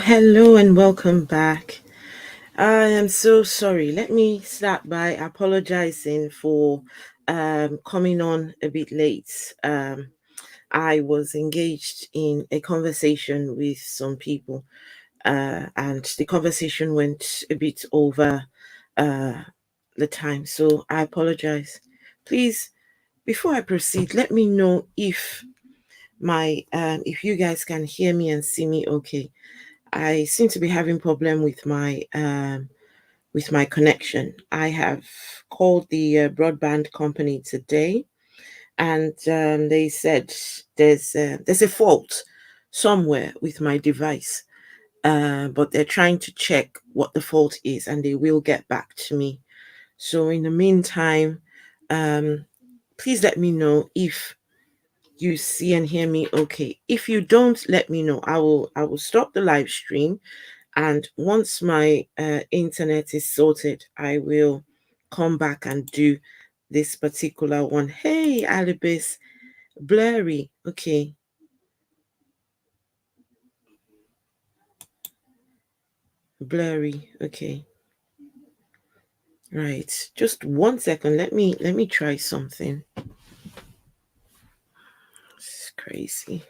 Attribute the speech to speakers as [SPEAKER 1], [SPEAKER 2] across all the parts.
[SPEAKER 1] Hello, and welcome back. I am so sorry. Let me start by apologizing for coming on a bit late. I was engaged in a conversation with some people, and the conversation went a bit over uh, the time. So I apologize. Please, before I proceed, let me know if you guys can hear me and see me okay. I seem to be having problem with my connection. I have called the broadband company today, and they said there's a fault somewhere with my device, but they're trying to check what the fault is, and they will get back to me. So in the meantime, um, please let me know if you see and hear me okay. If you don't, let me know. I will stop the live stream, and once my internet is sorted, I will come back and do this particular one. Hey, Alibis, blurry. Okay, blurry. Okay, right. Just 1 second. Let me try something. It's crazy.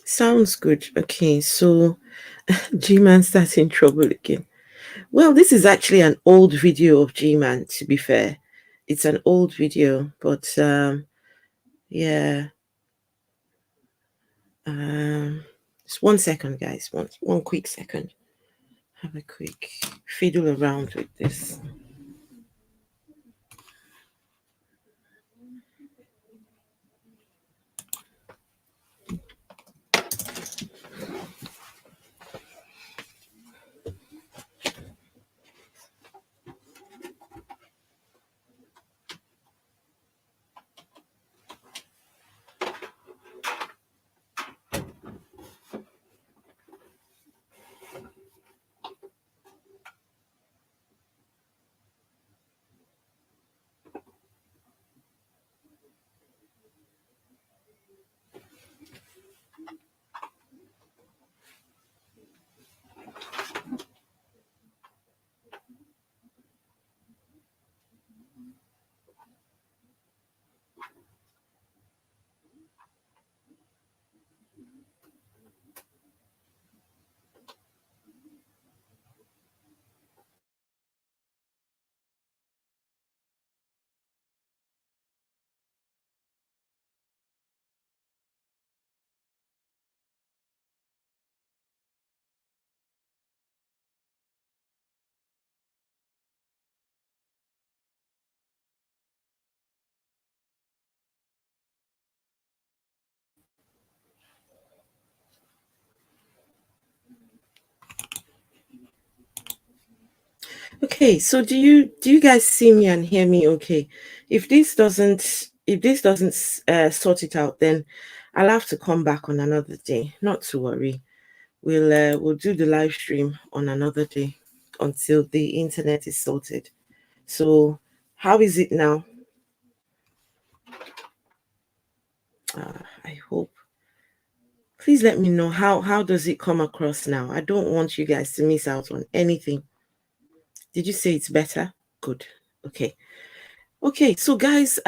[SPEAKER 1] Sounds good. Okay, so G-Man starting trouble again. Well, this is actually an old video of G-Man, to be fair. It's an old video, but yeah. Just 1 second, guys. One quick second. Have a quick fiddle around with this. Okay, so do you guys see me and hear me okay? If this doesn't sort it out, then I'll have to come back on another day. Not to worry. We'll do the live stream on another day until the internet is sorted. So how is it now? I hope. Please let me know how does it come across now. I don't want you guys to miss out on anything. Did you say it's better? Good. Okay. Okay, so guys,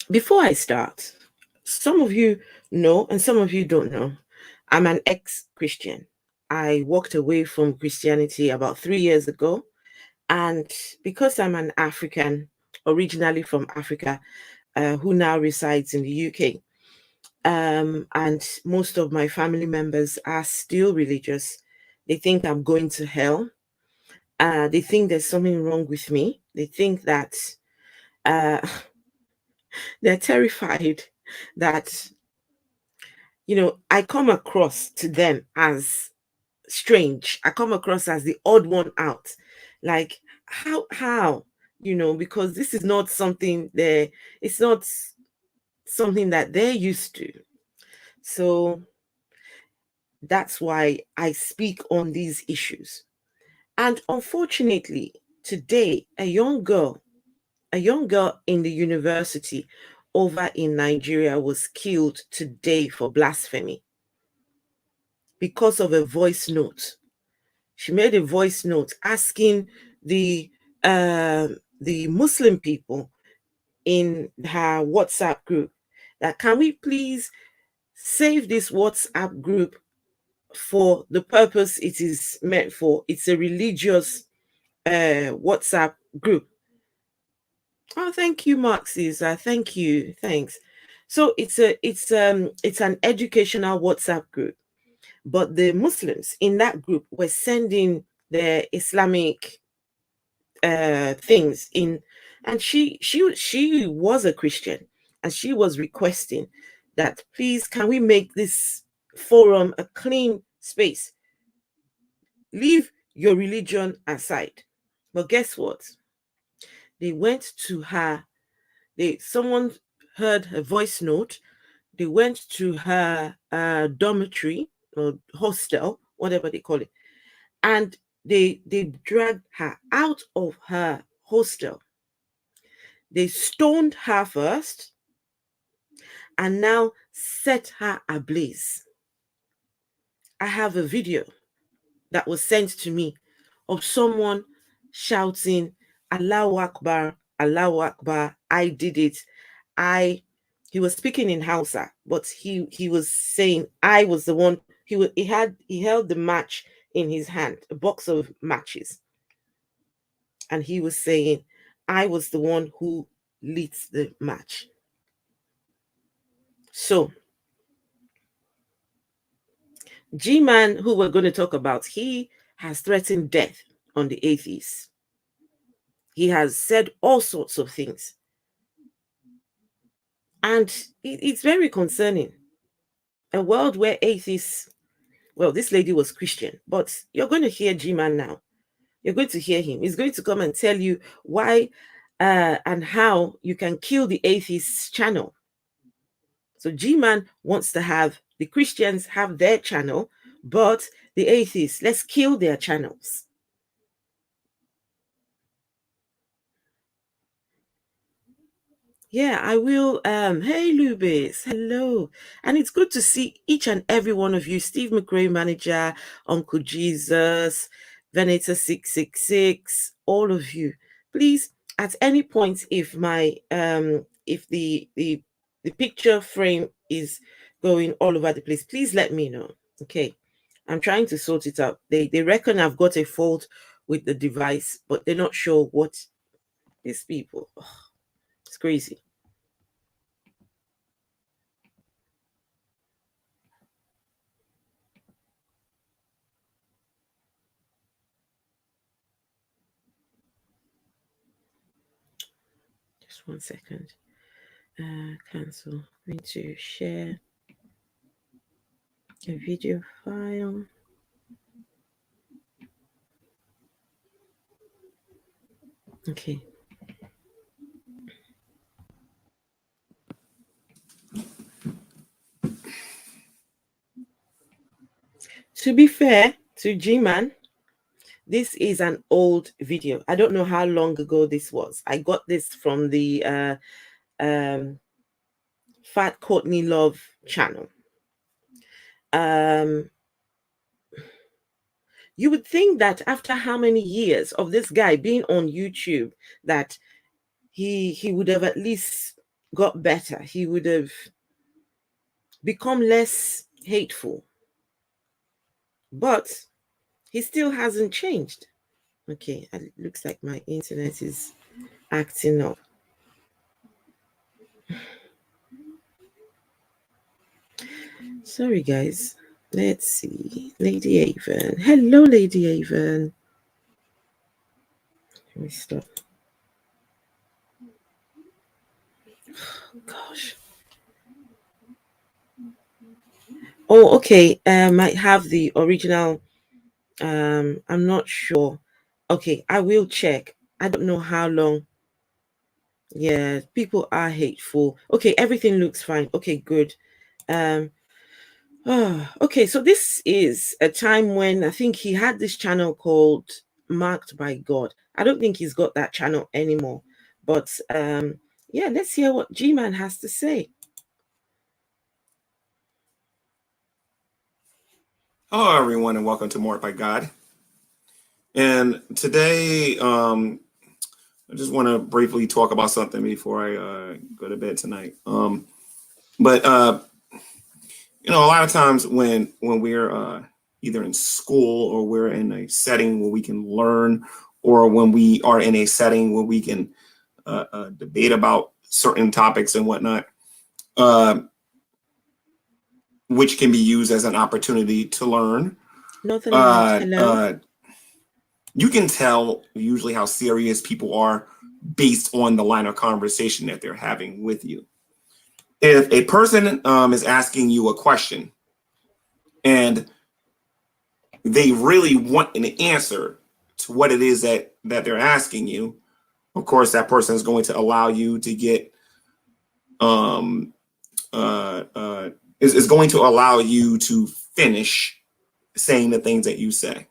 [SPEAKER 1] before I start, some of you know, and some of you don't know, I'm an ex-Christian. I walked away from Christianity about 3 years ago. And because I'm an African, originally from Africa, who now resides in the UK, and most of my family members are still religious, they think I'm going to hell. They think there's something wrong with me. They think that uh, they're terrified that, I come across to them as strange. I come across as the odd one out. Like, how, because this is not something it's not something that they're used to. So that's why I speak on these issues. And unfortunately, today, a young girl in the university over in Nigeria was killed today for blasphemy because of a voice note. She made a voice note asking the Muslim people in her WhatsApp group that, can we please save this WhatsApp group for the purpose it is meant for? It's a religious WhatsApp group. Oh, thank you, Marxis. Thank you. Thanks. So it's an educational WhatsApp group, but the Muslims in that group were sending their Islamic things in, and she was a Christian, and she was requesting that, please, can we make this forum a clean space? Leave your religion aside. But guess what? They went to her. Someone heard her voice note. They went to her dormitory or hostel, whatever they call it, and they dragged her out of her hostel. They stoned her first and now set her ablaze. I have a video that was sent to me of someone shouting, Allahu Akbar, Allahu Akbar, I did it. He was speaking in Hausa, but he was saying I was the one. He held the match in his hand, a box of matches. And he was saying, I was the one who lit the match. So Gman, who we're going to talk about, he has threatened death on the atheists. He has said all sorts of things. And it's very concerning. A world where atheists, well, this lady was Christian, but you're going to hear Gman now. You're going to hear him. He's going to come and tell you why and how you can kill the atheists channel. So Gman wants to have the Christians have their channel, but the atheists, let's kill their channels. Yeah, I will. Hey, Lubis. Hello. And it's good to see each and every one of you. Steve McRae, manager, Uncle Jesus, Venator 666, all of you. Please, at any point, if my if the picture frame is going all over the place, please let me know. Okay. I'm trying to sort it out. They reckon I've got a fault with the device, but they're not sure what these people. Oh, it's crazy. Just 1 second. Cancel. Need to share a video file. Okay. To be fair to Gman, this is an old video. I don't know how long ago this was. I got this from the Fat Courtney Love channel. You would think that after how many years of this guy being on YouTube, that he would have at least got better. He would have become less hateful. But he still hasn't changed. Okay, it looks like my internet is acting up. Sorry, guys. Let's see. Lady Avon. Hello, Lady Avon. Let me stop. Gosh. Oh, okay. Might have the original. I'm not sure. Okay, I will check. I don't know how long. Yeah, people are hateful. Okay, everything looks fine. Okay, good. Um, okay, so this is a time when I think he had this channel called Marked by God. I don't think he's got that channel anymore. But yeah, let's hear what Gman has to say.
[SPEAKER 2] Hello, everyone, and welcome to Marked by God. And today, I just want to briefly talk about something before I go to bed tonight. But a lot of times when we're either in school or we're in a setting where we can learn, or when we are in a setting where we can debate about certain topics and whatnot, which can be used as an opportunity to learn.
[SPEAKER 1] Northern Light, hello.
[SPEAKER 2] You can tell usually how serious people are based on the line of conversation that they're having with you. If a person is asking you a question and they really want an answer to what it is that they're asking you, of course, that person is going to allow you to get is going to allow you to finish saying the things that you say.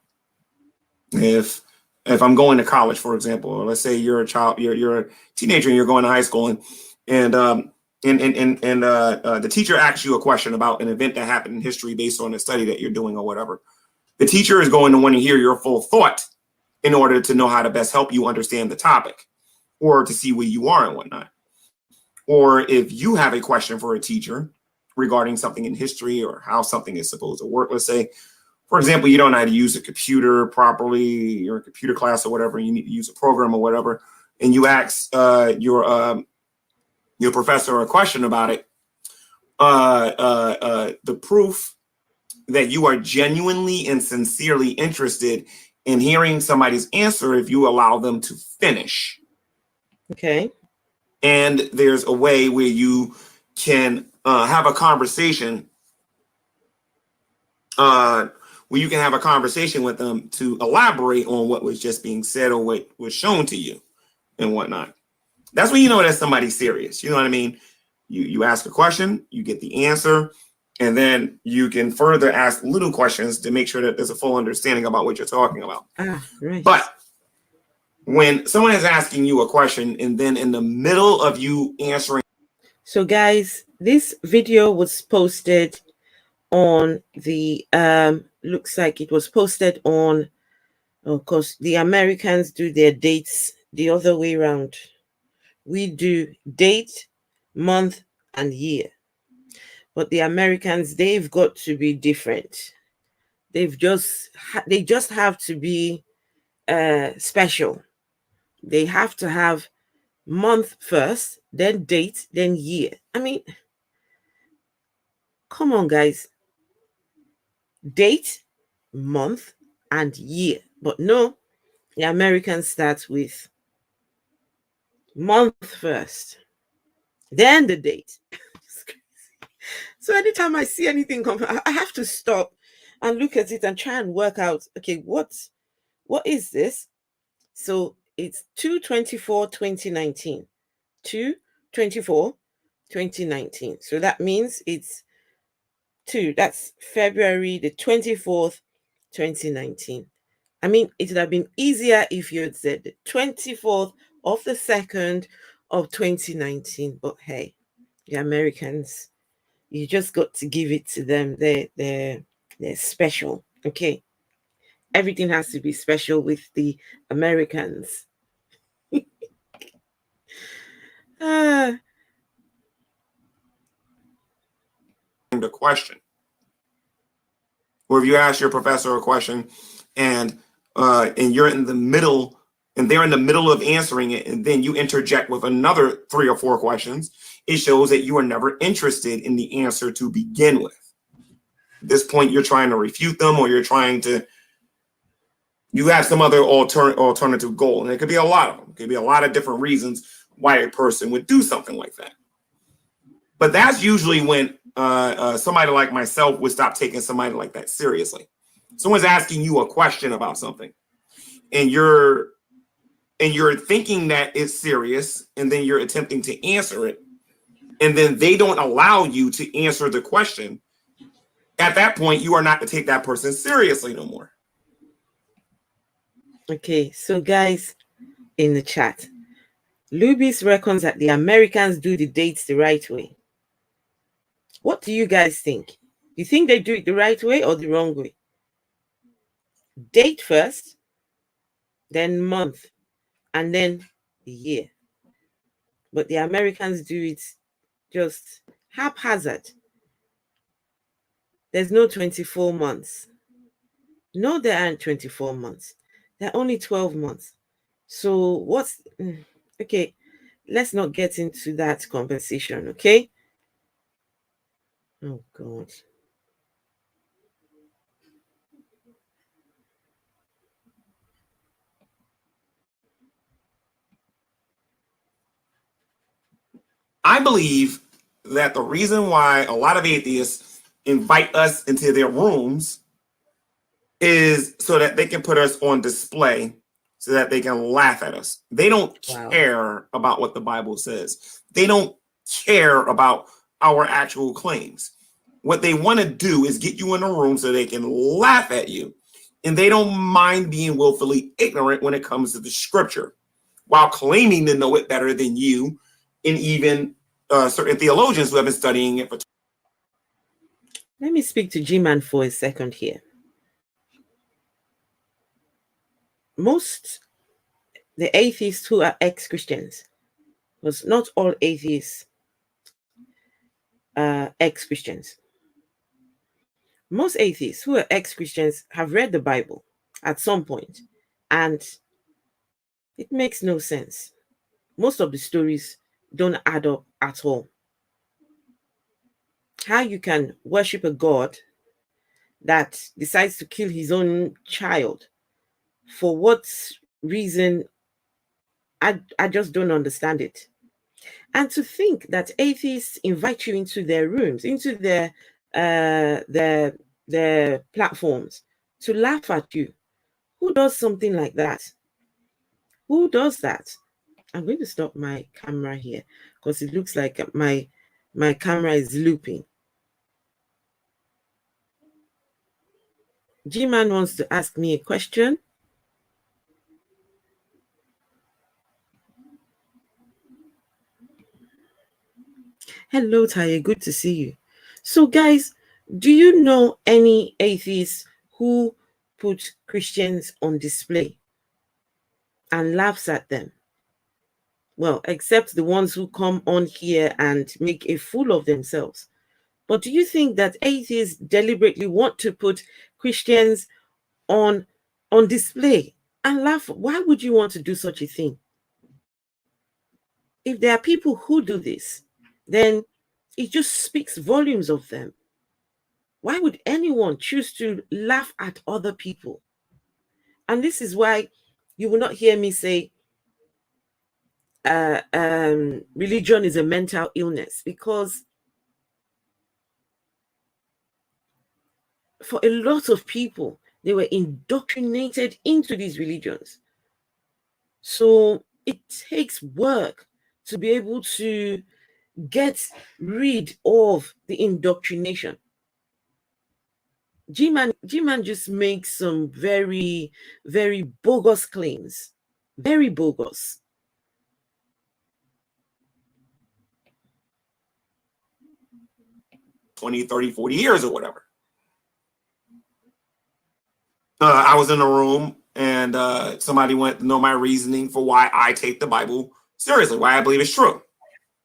[SPEAKER 2] If I'm going to college, for example, or let's say you're a child, you're a teenager and you're going to high school, and the teacher asks you a question about an event that happened in history based on a study that you're doing or whatever, the teacher is going to want to hear your full thought in order to know how to best help you understand the topic or to see where you are and whatnot. Or if you have a question for a teacher regarding something in history or how something is supposed to work, let's say, for example, you don't know how to use a computer properly, you're in a computer class or whatever, you need to use a program or whatever, and you ask your professor a question about it, the proof that you are genuinely and sincerely interested in hearing somebody's answer if you allow them to finish.
[SPEAKER 1] Okay.
[SPEAKER 2] And there's a way where you can have a conversation where you can have a conversation with them to elaborate on what was just being said or what was shown to you and whatnot. That's when you know that somebody's serious. You know what I mean? You ask a question, you get the answer, and then you can further ask little questions to make sure that there's a full understanding about what you're talking about.
[SPEAKER 1] Right.
[SPEAKER 2] But when someone is asking you a question and then in the middle of you answering.
[SPEAKER 1] So guys, this video was posted on the looks like it was posted on, of course, the Americans do their dates the other way around. We do date, month, and year. But the Americans, they've got to be different. They just have to be special. They have to have month first, then date, then year. I mean, come on, guys. Date, month, and year. But no, the Americans start with month first, then the date. So anytime I see anything come, I have to stop and look at it and try and work out, okay, what is this? So it's 2/24/2019. 2/24/2019. So that means it's that's February the 24th, 2019. I mean, it would have been easier if you had said the 24th of the 2nd of 2019. But hey, the Americans, you just got to give it to them. They're special. Okay. Everything has to be special with the Americans.
[SPEAKER 2] the question. Or if you ask your professor a question and you're in the middle, and they're in the middle of answering it, and then you interject with another 3 or 4 questions, it shows that you are never interested in the answer to begin with. At this point, you're trying to refute them, or you have some other alternative goal. And it could be a lot of them. It could be a lot of different reasons why a person would do something like that. But that's usually when somebody like myself would stop taking somebody like that seriously. Someone's asking you a question about something, and you're thinking that it's serious, and then you're attempting to answer it, and then they don't allow you to answer the question. At that point, you are not to take that person seriously no more.
[SPEAKER 1] Okay, so guys in the chat, Lubis reckons that the Americans do the dates the right way. What do you guys think? You think they do it the right way or the wrong way? Date first, then month, and then the year. But the Americans do it just haphazard. There's no 24 months. No, there aren't 24 months. There are only 12 months. So what's... Okay, let's not get into that conversation, okay? Oh, God.
[SPEAKER 2] I believe that the reason why a lot of atheists invite us into their rooms is so that they can put us on display, so that they can laugh at us. They don't care about what the Bible says. They don't care about our actual claims. What they want to do is get you in a room so they can laugh at you. And they don't mind being willfully ignorant when it comes to the scripture, while claiming to know it better than you, and even certain theologians who have been studying it for.
[SPEAKER 1] Let me speak to Gman for a second here. The atheists who are ex-Christians, because not all atheists are ex-Christians. Most atheists who are ex-Christians have read the Bible at some point, and it makes no sense. Most of the stories don't add up at all. How you can worship a God that decides to kill his own child, for what reason, I just don't understand it. And to think that atheists invite you into their rooms, into their platforms to laugh at you. Who does something like that? Who does that? I'm going to stop my camera here because it looks like my camera is looping. Gman wants to ask me a question. Hello, Taye. Good to see you. So, guys, do you know any atheists who put Christians on display and laughs at them? Well, except the ones who come on here and make a fool of themselves. But do you think that atheists deliberately want to put Christians on display and laugh? Why would you want to do such a thing? If there are people who do this, then it just speaks volumes of them. Why would anyone choose to laugh at other people? And this is why you will not hear me say religion is a mental illness, because for a lot of people, they were indoctrinated into these religions. So it takes work to be able to get rid of the indoctrination. Gman just makes some very, very bogus claims. Very bogus.
[SPEAKER 2] $20, $30, $40 years or whatever. I was in a room and somebody wanted to know my reasoning for why I take the Bible seriously, why I believe it's true.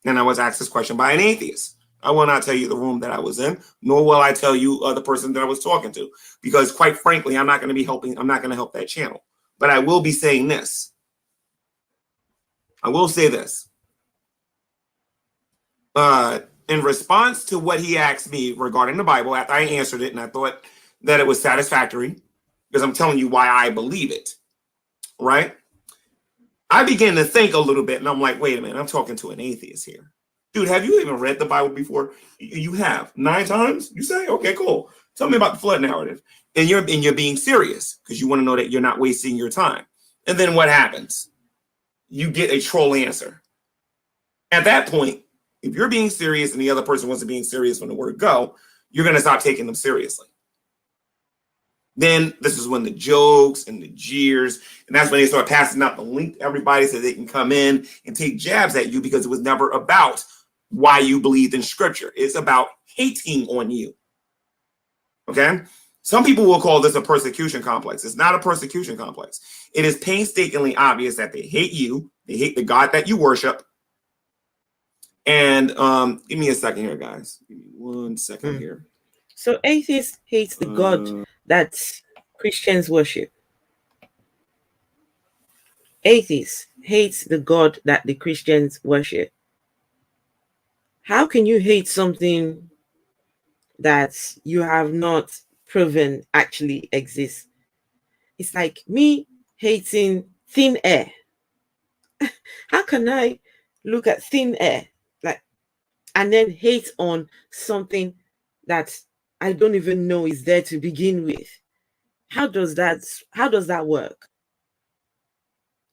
[SPEAKER 2] And I was asked this question by an atheist. I will not tell you the room that I was in, nor will I tell you the person that I was talking to, because quite frankly, I'm not going to be helping. I'm not going to help that channel. But I will be saying this. I will say this. In response to what he asked me regarding the Bible, after I answered it and I thought that it was satisfactory, because I'm telling you why I believe it, right? I began to think a little bit and I'm like, wait a minute, I'm talking to an atheist here. Dude, have you even read the Bible before? You have 9 times? You say, okay, cool. Tell me about the flood narrative. And you're being serious because you want to know that you're not wasting your time. And then what happens? You get a troll answer. At that point, if you're being serious and the other person wasn't being serious from the word go, you're going to stop taking them seriously. Then this is when the jokes and the jeers, and that's when they start passing out the link to everybody so they can come in and take jabs at you, because it was never about why you believed in scripture. It's about hating on you. Okay? Some people will call this a persecution complex. It's not a persecution complex. It is painstakingly obvious that they hate you. They hate the God that you worship. And give me a second here, guys. Give me 1 second here.
[SPEAKER 1] So atheists hate the God that Christians worship. Atheists hate the God that the Christians worship. How can you hate something that you have not proven actually exists? It's like me hating thin air. How can I look at thin air and then hate on something that I don't even know is there to begin with? How does that work?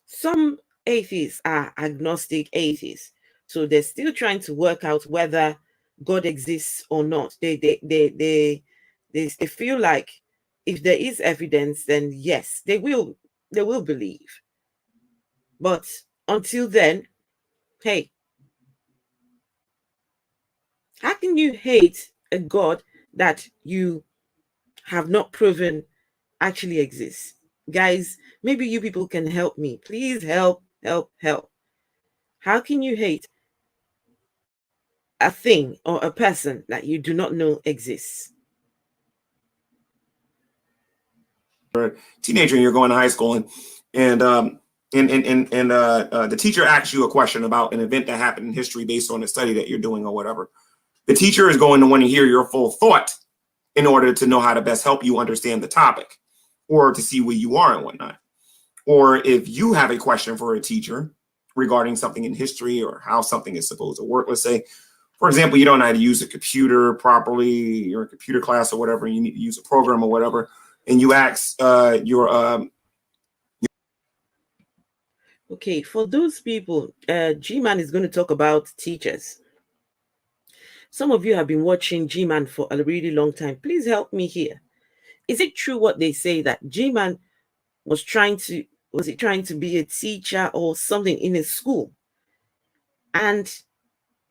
[SPEAKER 1] Some atheists are agnostic atheists, so they're still trying to work out whether God exists or not. They feel like if there is evidence, then yes, they will believe. But until then, hey, how can you hate a God that you have not proven actually exists? Guys, maybe you people can help me. Please help. How can you hate a thing or a person that you do not know exists?
[SPEAKER 2] Teenager and you're going to high school, and the teacher asks you a question about an event that happened in history based on a study that you're doing or whatever. The teacher is going to want to hear your full thought in order to know how to best help you understand the topic or to see where you are and whatnot. Or if you have a question for a teacher regarding something in history or how something is supposed to work, let's say, for example, you don't know how to use a computer properly, you're in a computer class or whatever, and you need to use a program or whatever, and you ask
[SPEAKER 1] Okay, for those people, Gman is going to talk about teachers. Some of you have been watching Gman for a really long time. Please help me here. Is it true what they say that Gman was trying to be a teacher or something in a school? And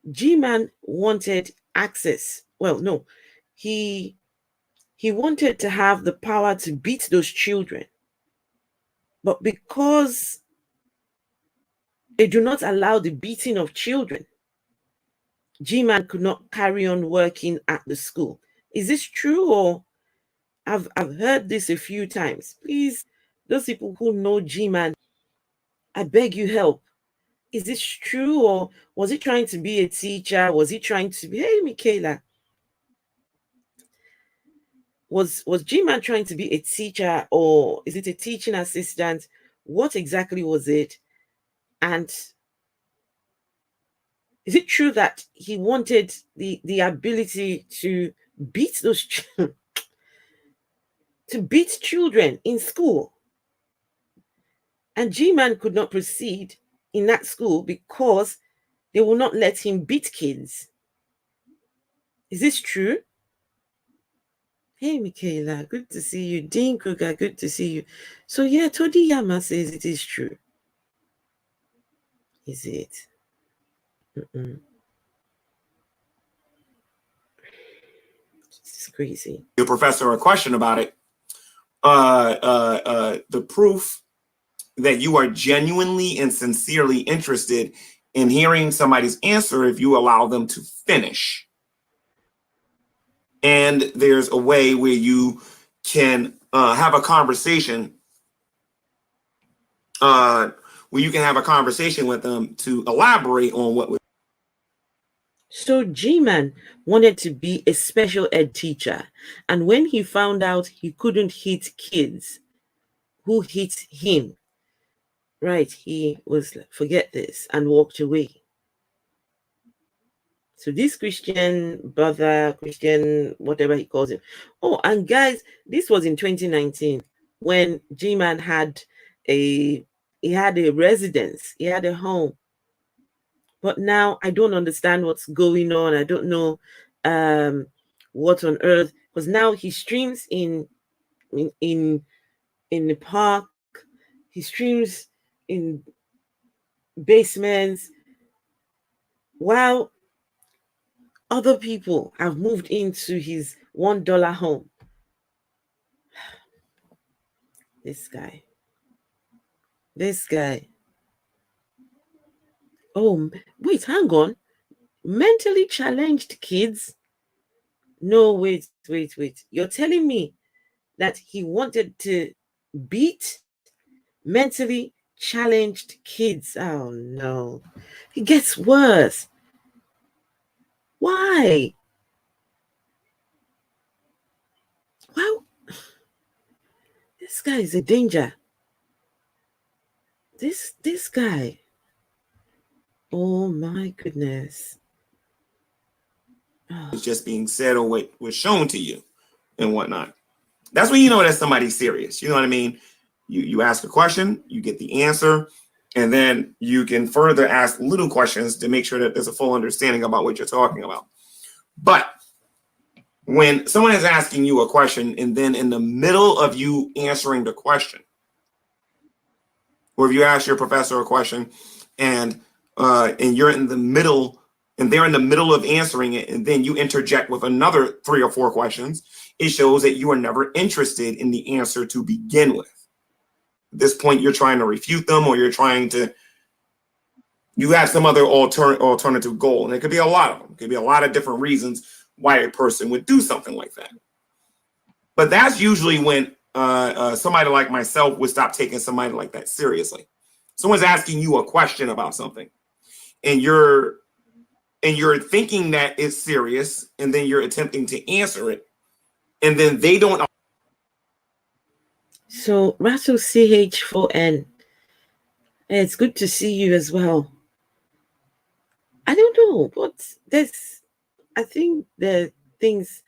[SPEAKER 1] Gman wanted access. Well, no, he wanted to have the power to beat those children. But because they do not allow the beating of children, Gman could not carry on working at the school. Is this true, or I've heard this a few times? Please, those people who know Gman, I beg you help. Is this true, or was he trying to be a teacher? Was he trying to be, hey, Michaela, was Gman trying to be a teacher, or is it a teaching assistant? What exactly was it? And is it true that he wanted the ability to beat those to beat children in school? And Gman could not proceed in that school because they will not let him beat kids. Is this true? Hey, Michaela, good to see you. Dean Kruger, good to see you. So yeah, Todi Yama says it is true. Is it? It's crazy.
[SPEAKER 2] your professor a question about it. The proof that you are genuinely and sincerely interested in hearing somebody's answer if you allow them to finish. And there's a way where you can have a conversation with them to elaborate on what.
[SPEAKER 1] So Gman wanted to be a special ed teacher, and when he found out he couldn't hit kids who hit him, right, he was like, forget this, and walked away. So this Christian brother, Christian, whatever he calls him. Oh, and guys, this was in 2019 when Gman had a residence, he had a home. But now I don't understand what's going on. I don't know what on earth, because now he streams in the park, he streams in basements, while other people have moved into his $1 home. This guy. Oh, wait, hang on. Mentally challenged kids? No, wait. You're telling me that he wanted to beat mentally challenged kids? Oh, no. It gets worse. Why? Well, this guy is a danger. This guy. Oh my goodness.
[SPEAKER 2] It's just being said or what was shown to you and whatnot. That's when you know that somebody's serious. You know what I mean? You ask a question, you get the answer, and then you can further ask little questions to make sure that there's a full understanding about what you're talking about. But when someone is asking you a question and then in the middle of you answering the question, or if you ask your professor a question and you're in the middle and they're in the middle of answering it, and then you interject with another 3 or 4 questions, it shows that you are never interested in the answer to begin with. At this point, you're trying to refute them, or you have some other alternative goal. And it could be a lot of them. It could be a lot of different reasons why a person would do something like that. But that's usually when somebody like myself would stop taking somebody like that seriously. Someone's asking you a question about something, and you're thinking that it's serious, and then you're attempting to answer it, and then they don't.
[SPEAKER 1] So Russell CH4N, it's good to see you as well. I don't know, but I think the things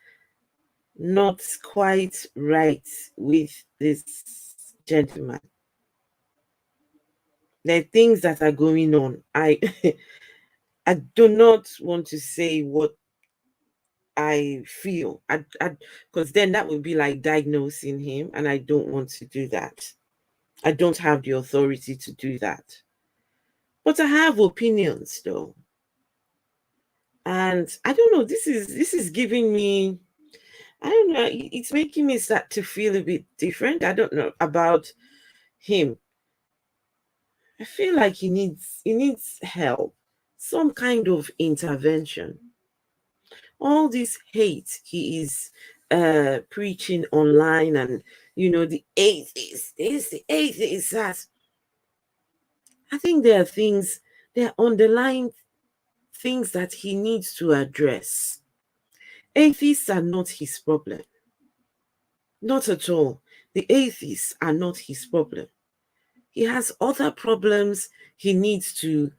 [SPEAKER 1] not quite right with this gentleman. There are things that are going on. I do not want to say what I feel, because then that would be like diagnosing him, and I don't want to do that. I don't have the authority to do that. But I have opinions, though. And I don't know, this is giving me, I don't know, it's making me start to feel a bit different. I don't know about him. I feel like he needs help, some kind of intervention. All this hate he is preaching online, and the atheist is the atheist that. I think there are underlying things that he needs to address. Atheists are not his problem. Not at all. The atheists are not his problem. He has other problems he needs to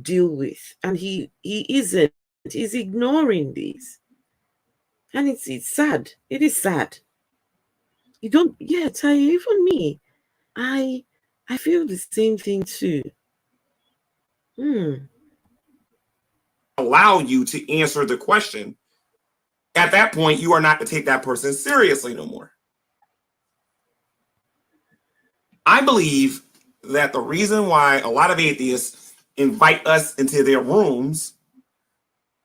[SPEAKER 1] deal with, and he isn't. He's ignoring these. And it's sad. It is sad. You don't, even me. I feel the same thing too.
[SPEAKER 2] Allow you to answer the question. At that point, you are not to take that person seriously no more. I believe that the reason why a lot of atheists invite us into their rooms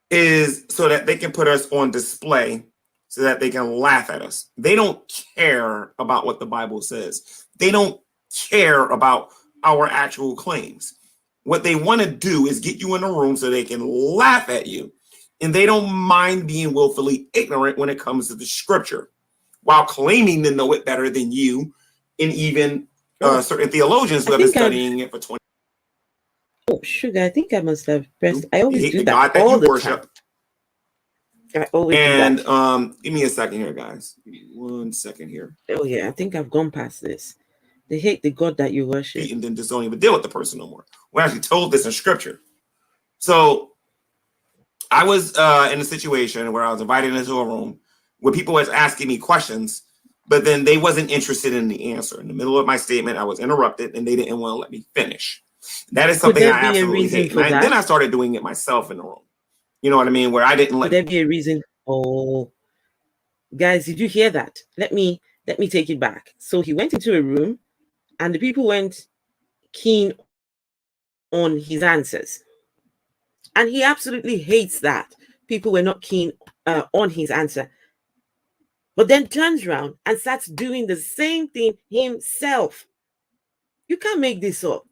[SPEAKER 2] is so that they can put us on display, so that they can laugh at us. They don't care about what the Bible says. They don't care about our actual claims. What they want to do is get you in a room so they can laugh at you and they don't mind being willfully ignorant when it comes to the scripture, while claiming to know it better than you, and even certain theologians who have been studying it for 20 years.
[SPEAKER 1] Oh, sugar, I think I must have pressed. I always do
[SPEAKER 2] the
[SPEAKER 1] that
[SPEAKER 2] God that
[SPEAKER 1] all
[SPEAKER 2] you
[SPEAKER 1] the
[SPEAKER 2] worship.
[SPEAKER 1] time. I always do that.
[SPEAKER 2] Give me a second here, guys. Give me 1 second here.
[SPEAKER 1] Oh yeah, I think I've gone past this. They hate the God that you worship.
[SPEAKER 2] And then just don't even deal with the person no more. We're actually told this in scripture. So I was in a situation where I was invited into a room where people was asking me questions, but then they wasn't interested in the answer. In the middle of my statement, I was interrupted and they didn't want to let me finish. That is something I absolutely hate. And then I started doing it myself in the room. You know what I mean? Where I didn't let.
[SPEAKER 1] Could there be a reason? Oh, guys, did you hear that? Let me take it back. So he went into a room, and the people went keen on his answers, and he absolutely hates that people were not keen on his answer. But then turns around and starts doing the same thing himself. You can't make this up.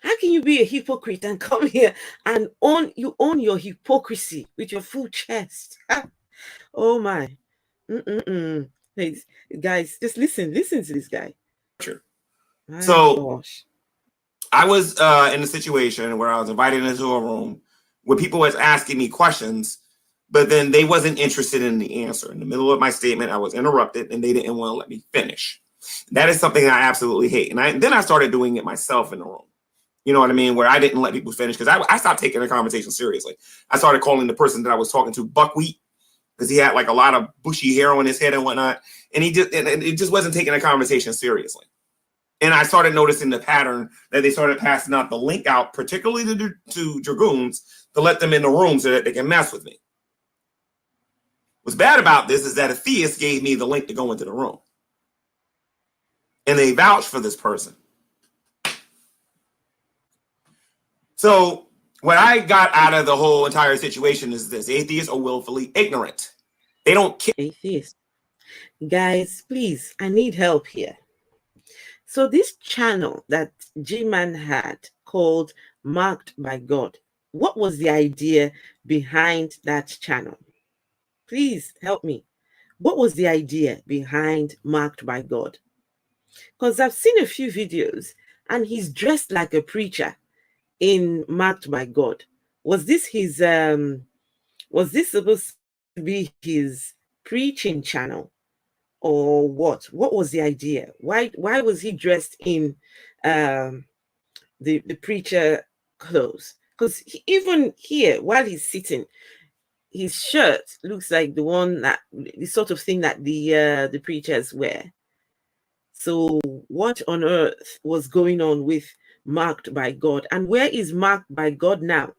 [SPEAKER 1] How can you be a hypocrite and come here and own your hypocrisy with your full chest? Oh my. Hey, guys, just listen to this guy.
[SPEAKER 2] So I was in a situation where I was invited into a room where people was asking me questions, but then they wasn't interested in the answer. In the middle of my statement, I was interrupted and they didn't want to let me finish. That is something I absolutely hate. And then I started doing it myself in the room. You know what I mean? Where I didn't let people finish because I stopped taking the conversation seriously. I started calling the person that I was talking to buckwheat because he had like a lot of bushy hair on his head and whatnot. And it just wasn't taking the conversation seriously. And I started noticing the pattern that they started passing out the link out, particularly to dragoons, to let them in the room so that they can mess with me. What's bad about this is that Atheist gave me the link to go into the room. And they vouched for this person. So what I got out of the whole entire situation is this: atheists are willfully ignorant. They don't care.
[SPEAKER 1] Atheists. Guys, please, I need help here. So this channel that Gman had called Marked by God, what was the idea behind that channel? Please help me. What was the idea behind Marked by God? Because I've seen a few videos and he's dressed like a preacher in Marked by God. Was this his was this supposed to be his preaching channel or what? What was the idea? Why was he dressed in the preacher clothes? Because even here, while he's sitting, his shirt looks like the sort of thing that the preachers wear. So what on earth was going on with Marked by God? And where is Marked by God now?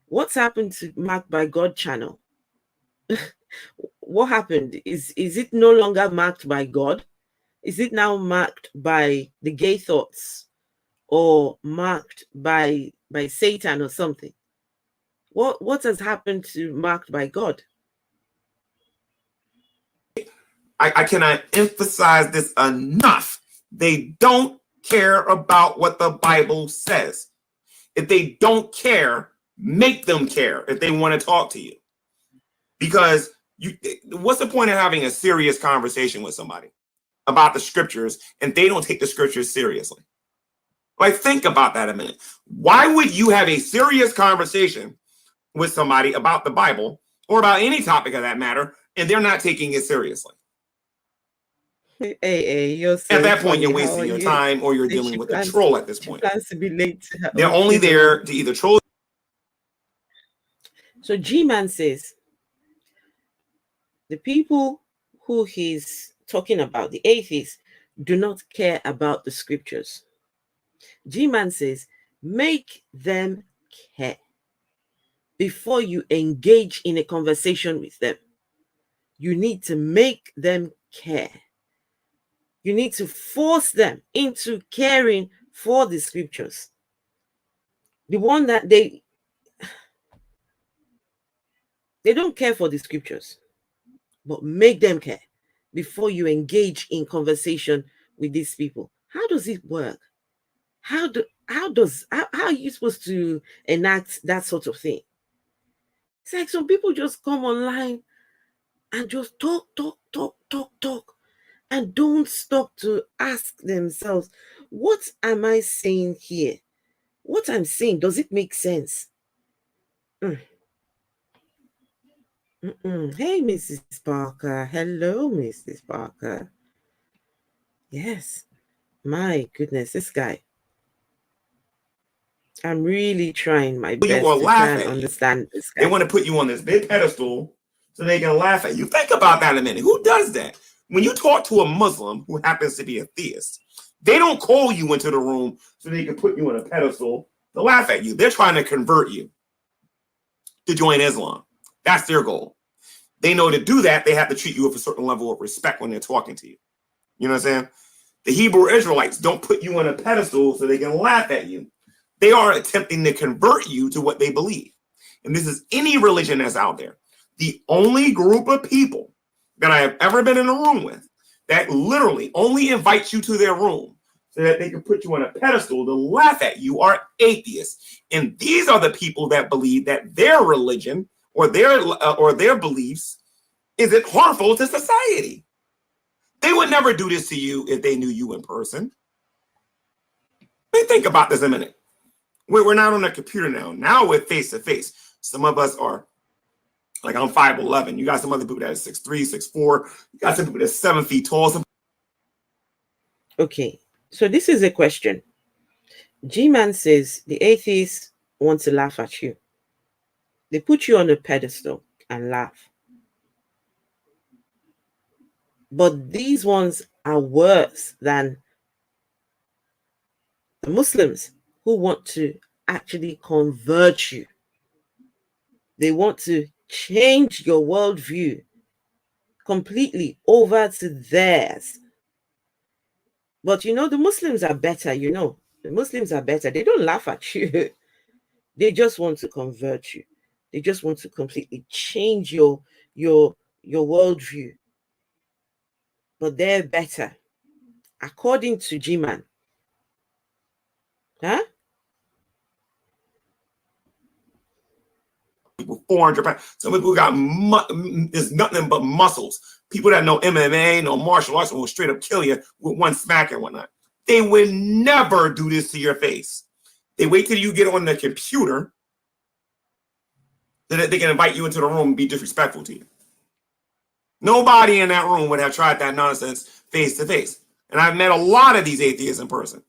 [SPEAKER 1] What's happened to Marked by God channel? What happened? Is it no longer marked by God? Is it now marked by the gay thoughts or marked by Satan or something? What has happened to Marked by God?
[SPEAKER 2] I cannot emphasize this enough. They don't care about what the Bible says. If they don't care, make them care if they want to talk to you. Because what's the point of having a serious conversation with somebody about the scriptures and they don't take the scriptures seriously? Like, think about that a minute. Why would you have a serious conversation with somebody about the Bible or about any topic of that matter and they're not taking it seriously?
[SPEAKER 1] Hey, you're so
[SPEAKER 2] at that
[SPEAKER 1] funny.
[SPEAKER 2] point, you're wasting your time or you're dealing with a troll at this point.
[SPEAKER 1] Plans to be late.
[SPEAKER 2] They're only there to either troll.
[SPEAKER 1] So Gman says the people who he's talking about, the atheists, do not care about the scriptures. Gman says, make them care before you engage in a conversation with them. You need to make them care. You need to force them into caring for the scriptures. The one that they don't care for the scriptures, but make them care before you engage in conversation with these people. How does it work? How are you supposed to enact that sort of thing? It's like some people just come online and just talk, and don't stop to ask themselves, what am I saying here? What I'm saying, does it make sense? Hey, Mrs. Parker. Hello, Mrs. Parker. Yes. My goodness, this guy. I'm really trying my best
[SPEAKER 2] or
[SPEAKER 1] to try
[SPEAKER 2] laugh
[SPEAKER 1] and
[SPEAKER 2] at
[SPEAKER 1] understand
[SPEAKER 2] you.
[SPEAKER 1] this guy.
[SPEAKER 2] They want to put you on this big pedestal so they can laugh at you. Think about that a minute. Who does that? When you talk to a Muslim who happens to be a theist, they don't call you into the room so they can put you on a pedestal to laugh at you. They're trying to convert you to join Islam. That's their goal. They know to do that, they have to treat you with a certain level of respect when they're talking to you. You know what I'm saying? The Hebrew Israelites don't put you on a pedestal so they can laugh at you. They are attempting to convert you to what they believe. And this is any religion that's out there. The only group of people that I have ever been in a room with that literally only invites you to their room so that they can put you on a pedestal to laugh at you are atheists. And these are the people that believe that their religion or their beliefs isn't harmful to society. They would never do this to you if they knew you in person. Think about this a minute. We're not on a computer now. Now we're face to face. Some of us are, like I'm 5'11". You got some other people that are 6'3", 6'4". You got some people that's 7 feet tall.
[SPEAKER 1] Okay, so this is a question. Gman says the atheists want to laugh at you. They put you on a pedestal and laugh. But these ones are worse than the Muslims who want to actually convert you. They want to change your worldview completely over to theirs. But you know, the Muslims are better, you know. The Muslims are better. They don't laugh at you. They just want to convert you. They just want to completely change your worldview. But they're better, according to Gman. Huh?
[SPEAKER 2] People 400 pounds. Some people got there's nothing but muscles. People that know MMA, know martial arts, will straight up kill you with one smack and whatnot. They would never do this to your face. They wait till you get on the computer so that they can invite you into the room and be disrespectful to you. Nobody in that room would have tried that nonsense face to face. And I've met a lot of these atheists in person.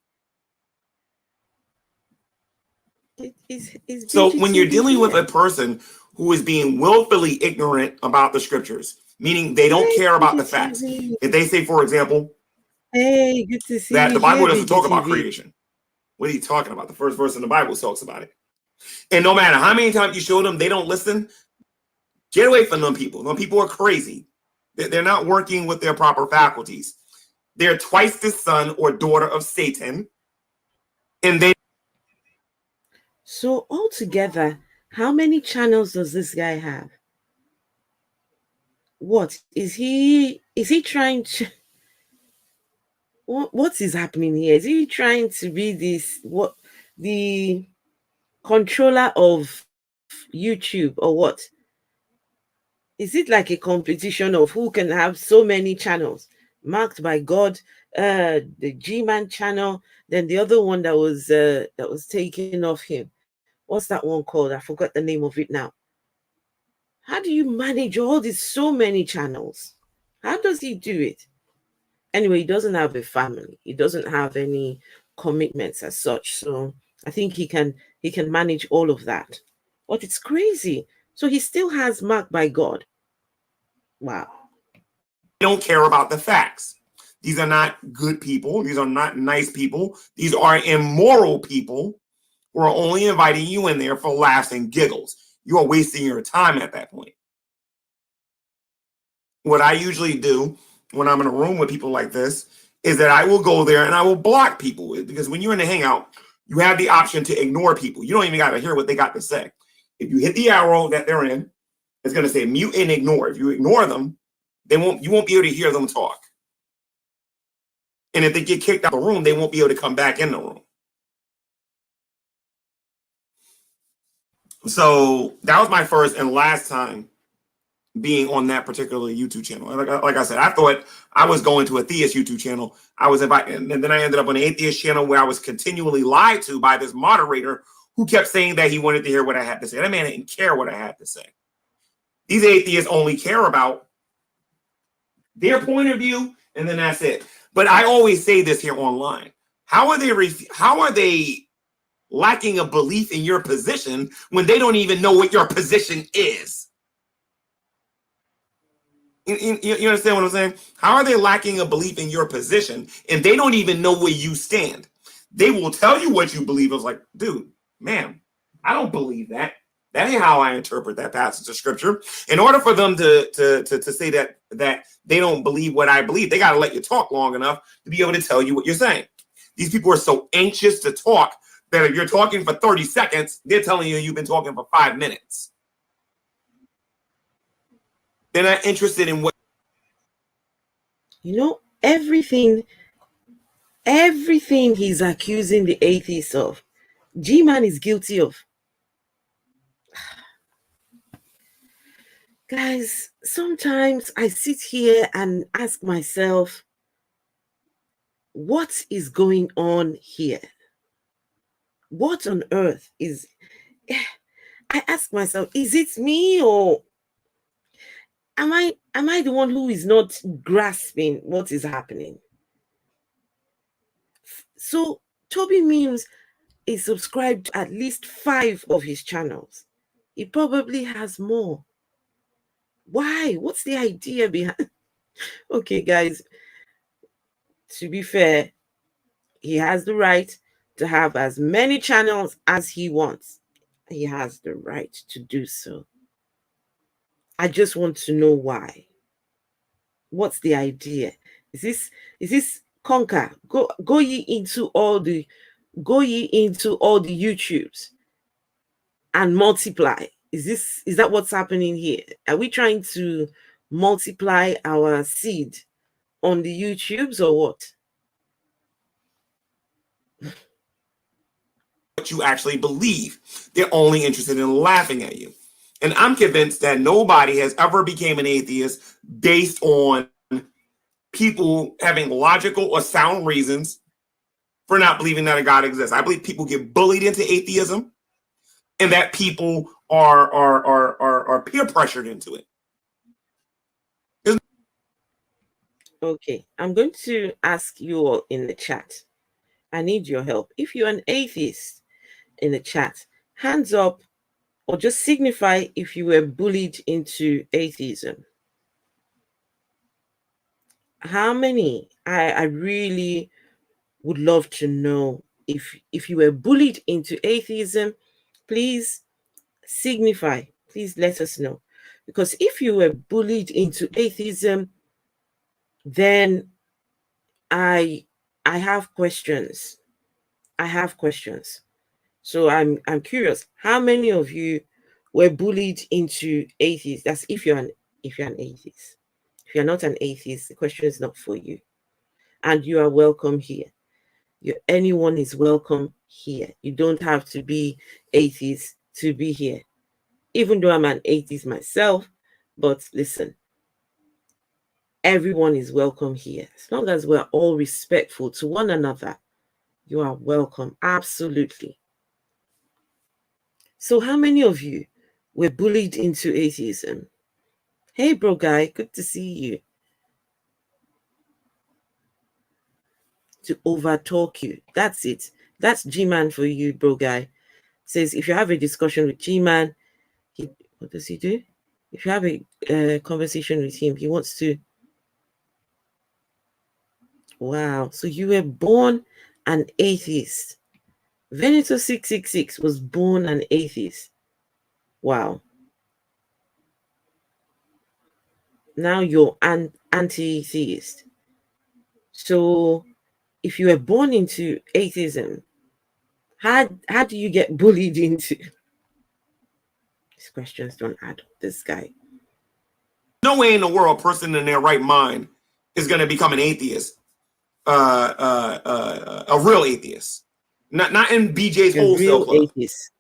[SPEAKER 2] So when you're dealing with a person who is being willfully ignorant about the scriptures, meaning they don't care about the facts. If they say, for example,
[SPEAKER 1] hey, good to see
[SPEAKER 2] that
[SPEAKER 1] you
[SPEAKER 2] the Bible
[SPEAKER 1] here,
[SPEAKER 2] doesn't talk about
[SPEAKER 1] BGTV.
[SPEAKER 2] creation. What are you talking about? The first verse in the Bible talks about it. And no matter how many times you show them, they don't listen. Get away from them people. Them people are crazy. They're not working with their proper faculties. They're twice the son or daughter of Satan. And they.
[SPEAKER 1] So altogether, how many channels does this guy have? What is he trying to, what is happening here? Is he trying to be the controller of YouTube or what? Is it like a competition of who can have so many channels marked by God? The Gman channel, then the other one that was taken off him. What's that one called? I forgot the name of it now. How do you manage all these so many channels? How does he do it? Anyway, he doesn't have a family. He doesn't have any commitments as such. So I think he can manage all of that. But it's crazy. So he still has marked by God. Wow.
[SPEAKER 2] Don't care about the facts. These are not good people. These are not nice people. These are immoral people who are only inviting you in there for laughs and giggles. You are wasting your time at that point. What I usually do when I'm in a room with people like this is that I will go there and I will block people, because when you're in the hangout, you have the option to ignore people. You don't even got to hear what they got to say. If you hit the arrow that they're in, it's going to say mute and ignore. If you ignore them, you won't be able to hear them talk. And if they get kicked out of the room, they won't be able to come back in the room. So that was my first and last time being on that particular YouTube channel. Like I said, I thought I was going to a Atheist YouTube channel. I was invited, and then I ended up on an Atheist channel where I was continually lied to by this moderator who kept saying that he wanted to hear what I had to say. That man didn't care what I had to say. These atheists only care about their point of view, and then that's it. But I always say this here online. How are they lacking a belief in your position when they don't even know what your position is? You understand what I'm saying? How are they lacking a belief in your position and they don't even know where you stand? They will tell you what you believe. I was like, dude, ma'am, I don't believe that. That ain't how I interpret that passage of scripture. In order for them to say that they don't believe what I believe, they got to let you talk long enough to be able to tell you what you're saying. These people are so anxious to talk that if you're talking for 30 seconds, they're telling you you've been talking for 5 minutes. They're not interested in what.
[SPEAKER 1] You know, everything he's accusing the atheists of, Gman is guilty of. Guys, sometimes I sit here and ask myself, what is going on here? What on earth is... I ask myself, is it me, or am I the one who is not grasping what is happening? So Toby Memes is subscribed to at least 5 of his channels. He probably has more. Why? What's the idea behind? Okay, guys, to be fair, he has the right to have as many channels as he wants. He has the right to do so. I just want to know why. What's the idea? Is this conquer? Go ye into all the YouTubes and multiply. Is that what's happening here? Are we trying to multiply our seed on the YouTubes or what?
[SPEAKER 2] What you actually believe. They're only interested in laughing at you. And I'm convinced that nobody has ever became an atheist based on people having logical or sound reasons for not believing that a God exists. I believe people get bullied into atheism, and that people are peer pressured into it.
[SPEAKER 1] Okay, I'm going to ask you all in the chat. I need your help. If you're an atheist in the chat, hands up, or just signify if you were bullied into atheism. How many? I really would love to know if you were bullied into atheism. Please signify. Please let us know. Because if you were bullied into atheism, then I have questions. I have questions. So I'm curious. How many of you were bullied into atheist? That's if you're an atheist. If you're not an atheist, the question is not for you. And you are welcome here. Anyone is welcome here. You don't have to be atheist to be here. Even though I'm an atheist myself, but listen, everyone is welcome here. As long as we're all respectful to one another, you are welcome. Absolutely. So how many of you were bullied into atheism? Hey, bro guy, good to see you. To overtalk you. That's it. That's Gman for you, bro guy. Says if you have a discussion with Gman, what does he do? If you have a conversation with him, he wants to... Wow. So you were born an atheist. Veneto 666 was born an atheist. Wow. Now you're an anti-theist. So if you were born into atheism, how do you get bullied into? These questions don't add up. This guy.
[SPEAKER 2] No way in the world a person in their right mind is going to become an atheist, a real atheist, not in BJ's wholesale club.
[SPEAKER 1] Atheist.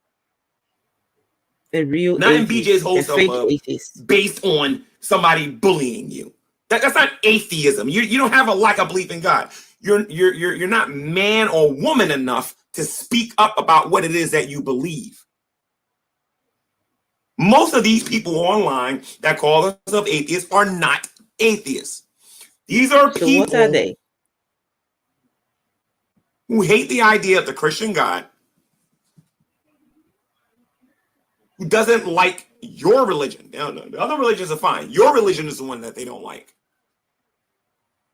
[SPEAKER 1] A real
[SPEAKER 2] Not in
[SPEAKER 1] atheist,
[SPEAKER 2] BJ's
[SPEAKER 1] a
[SPEAKER 2] Wholesale
[SPEAKER 1] fake
[SPEAKER 2] Club,
[SPEAKER 1] atheist.
[SPEAKER 2] based on somebody bullying you. That's not atheism. You don't have a lack of belief in God. You're not man or woman enough to speak up about what it is that you believe. Most of these people online that call themselves atheists are not atheists. These are
[SPEAKER 1] So what are
[SPEAKER 2] people
[SPEAKER 1] they?
[SPEAKER 2] who hate the idea of the Christian God, who doesn't like your religion. No, the other religions are fine. Your religion is the one that they don't like.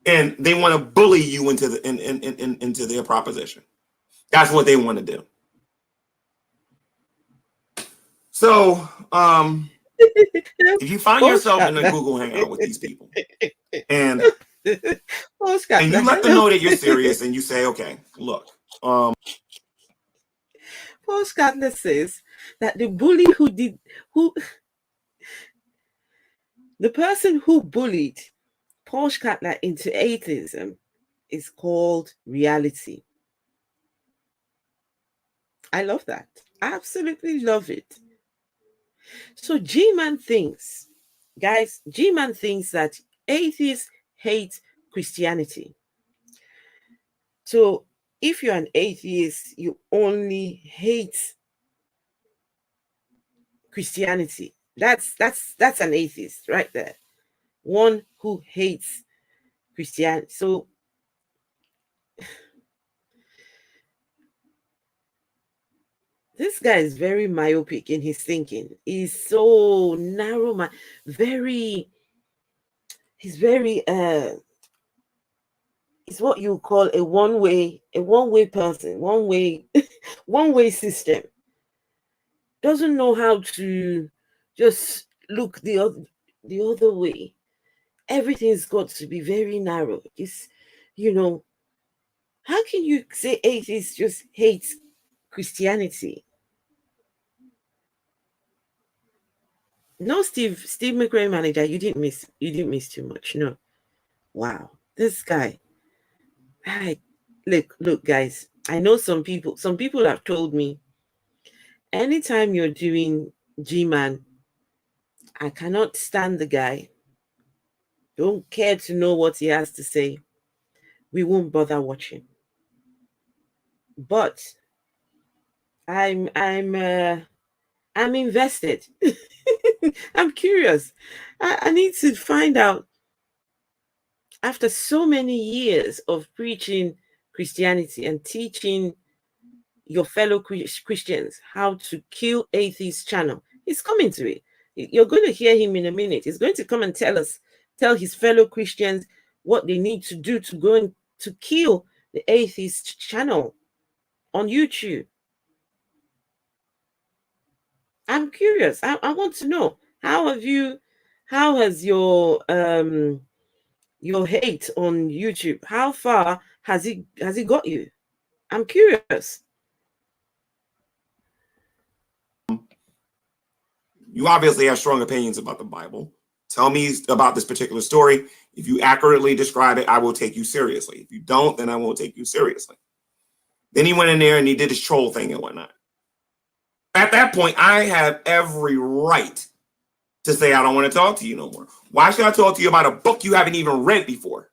[SPEAKER 2] And they want to bully you into into their proposition. That's what they want to do. So, if you find yourself in a Google Hangout with these people, and you let them know that you're serious, and you say, "Okay, look."
[SPEAKER 1] Paul Scatler says that the person who bullied Paul Scatler into atheism is called reality. I love that. I absolutely love it. So Gman thinks, guys, Gman thinks that atheists hate Christianity. So if you're an atheist, you only hate Christianity. That's an atheist right there. One who hates Christianity. So this guy is very myopic in his thinking. He's so narrow, he's very it's what you call a one-way person, one-way system. Doesn't know how to just look the other way. Everything's got to be very narrow. It's, how can you say atheists just hate Christianity? No, Steve McRae manager, you didn't miss too much. No. Wow. This guy. Look, guys, I know some people have told me anytime you're doing Gman, I cannot stand the guy. Don't care to know what he has to say. We won't bother watching. But I'm invested. I'm curious. I need to find out, after so many years of preaching Christianity and teaching your fellow Christians how to kill Atheist channel. He's coming to it. You're going to hear him in a minute. He's going to come and tell his fellow Christians what they need to do to go and to kill the Atheist channel on YouTube. I'm curious. I want to know, how has your hate on YouTube, how far has it got you? I'm curious.
[SPEAKER 2] You obviously have strong opinions about the Bible. Tell me about this particular story. If you accurately describe it, I will take you seriously. If you don't, then I won't take you seriously. Then he went in there and he did his troll thing and whatnot. At that point, I have every right to say, I don't want to talk to you no more. Why should I talk to you about a book you haven't even read before?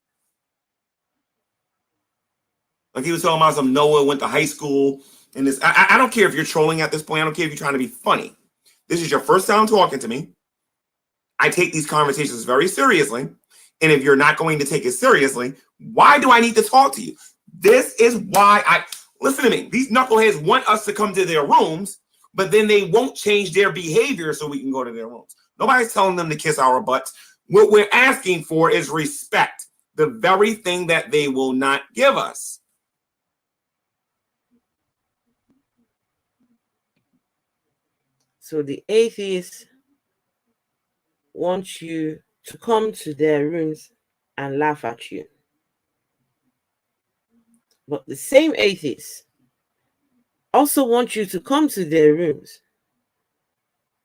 [SPEAKER 2] Like he was talking about some Noah went to high school. And this, I don't care if you're trolling at this point. I don't care if you're trying to be funny. This is your first time talking to me. I take these conversations very seriously. And if you're not going to take it seriously, why do I need to talk to you? This is why listen to me. These knuckleheads want us to come to their rooms, but then they won't change their behavior so we can go to their rooms. Nobody's telling them to kiss our butts. What we're asking for is respect, the very thing that they will not give us.
[SPEAKER 1] So the atheists want you to come to their rooms and laugh at you. But the same atheists also want you to come to their rooms,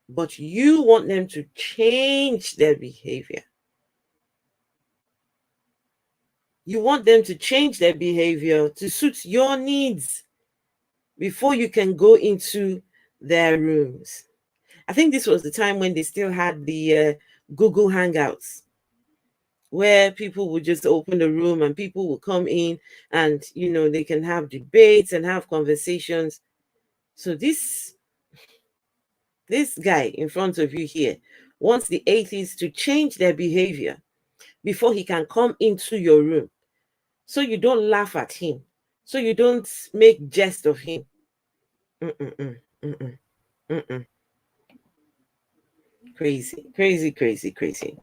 [SPEAKER 1] but you want them to change their behavior. You want them to change their behavior to suit your needs before you can go into their rooms. I think this was the time when they still had the Google Hangouts, where people would just open the room and people would come in and, they can have debates and have conversations. So this guy in front of you here wants the atheists to change their behavior before he can come into your room. So you don't laugh at him. So you don't make jest of him. Mm-mm-mm, mm-mm, mm-mm. Crazy, crazy, crazy, crazy.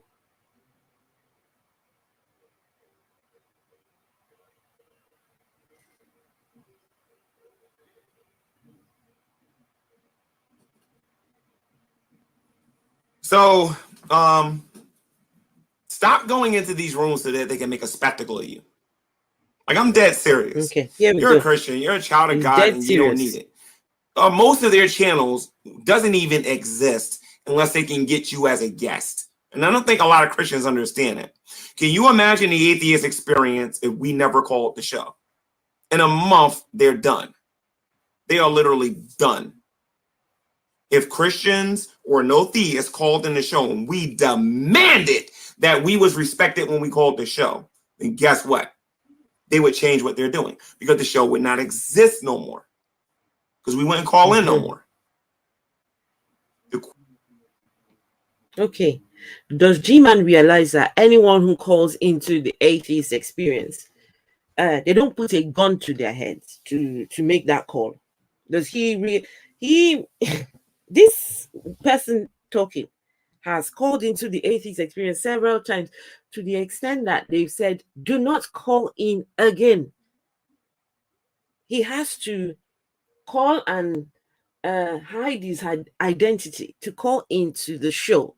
[SPEAKER 2] So, stop going into these rooms so that they can make a spectacle of you. Like, I'm dead serious.
[SPEAKER 1] Okay, here we
[SPEAKER 2] You're
[SPEAKER 1] go.
[SPEAKER 2] a Christian, you're a child of
[SPEAKER 1] He's
[SPEAKER 2] God, and you don't
[SPEAKER 1] serious.
[SPEAKER 2] need it. Most of their channels doesn't even exist unless they can get you as a guest. And I don't think a lot of Christians understand it. Can you imagine the atheist experience if we never called the show? In a month, they're done. They are literally done. If Christians or no theists called in the show and we demanded that we was respected when we called the show, then guess what? They would change what they're doing because the show would not exist no more. Because we wouldn't call in no more.
[SPEAKER 1] Okay. Does Gman realize that anyone who calls into the atheist experience, they don't put a gun to their heads to make that call? Does he this person talking has called into the atheist experience several times, to the extent that they've said, do not call in again. He has to call and hide his identity to call into the show.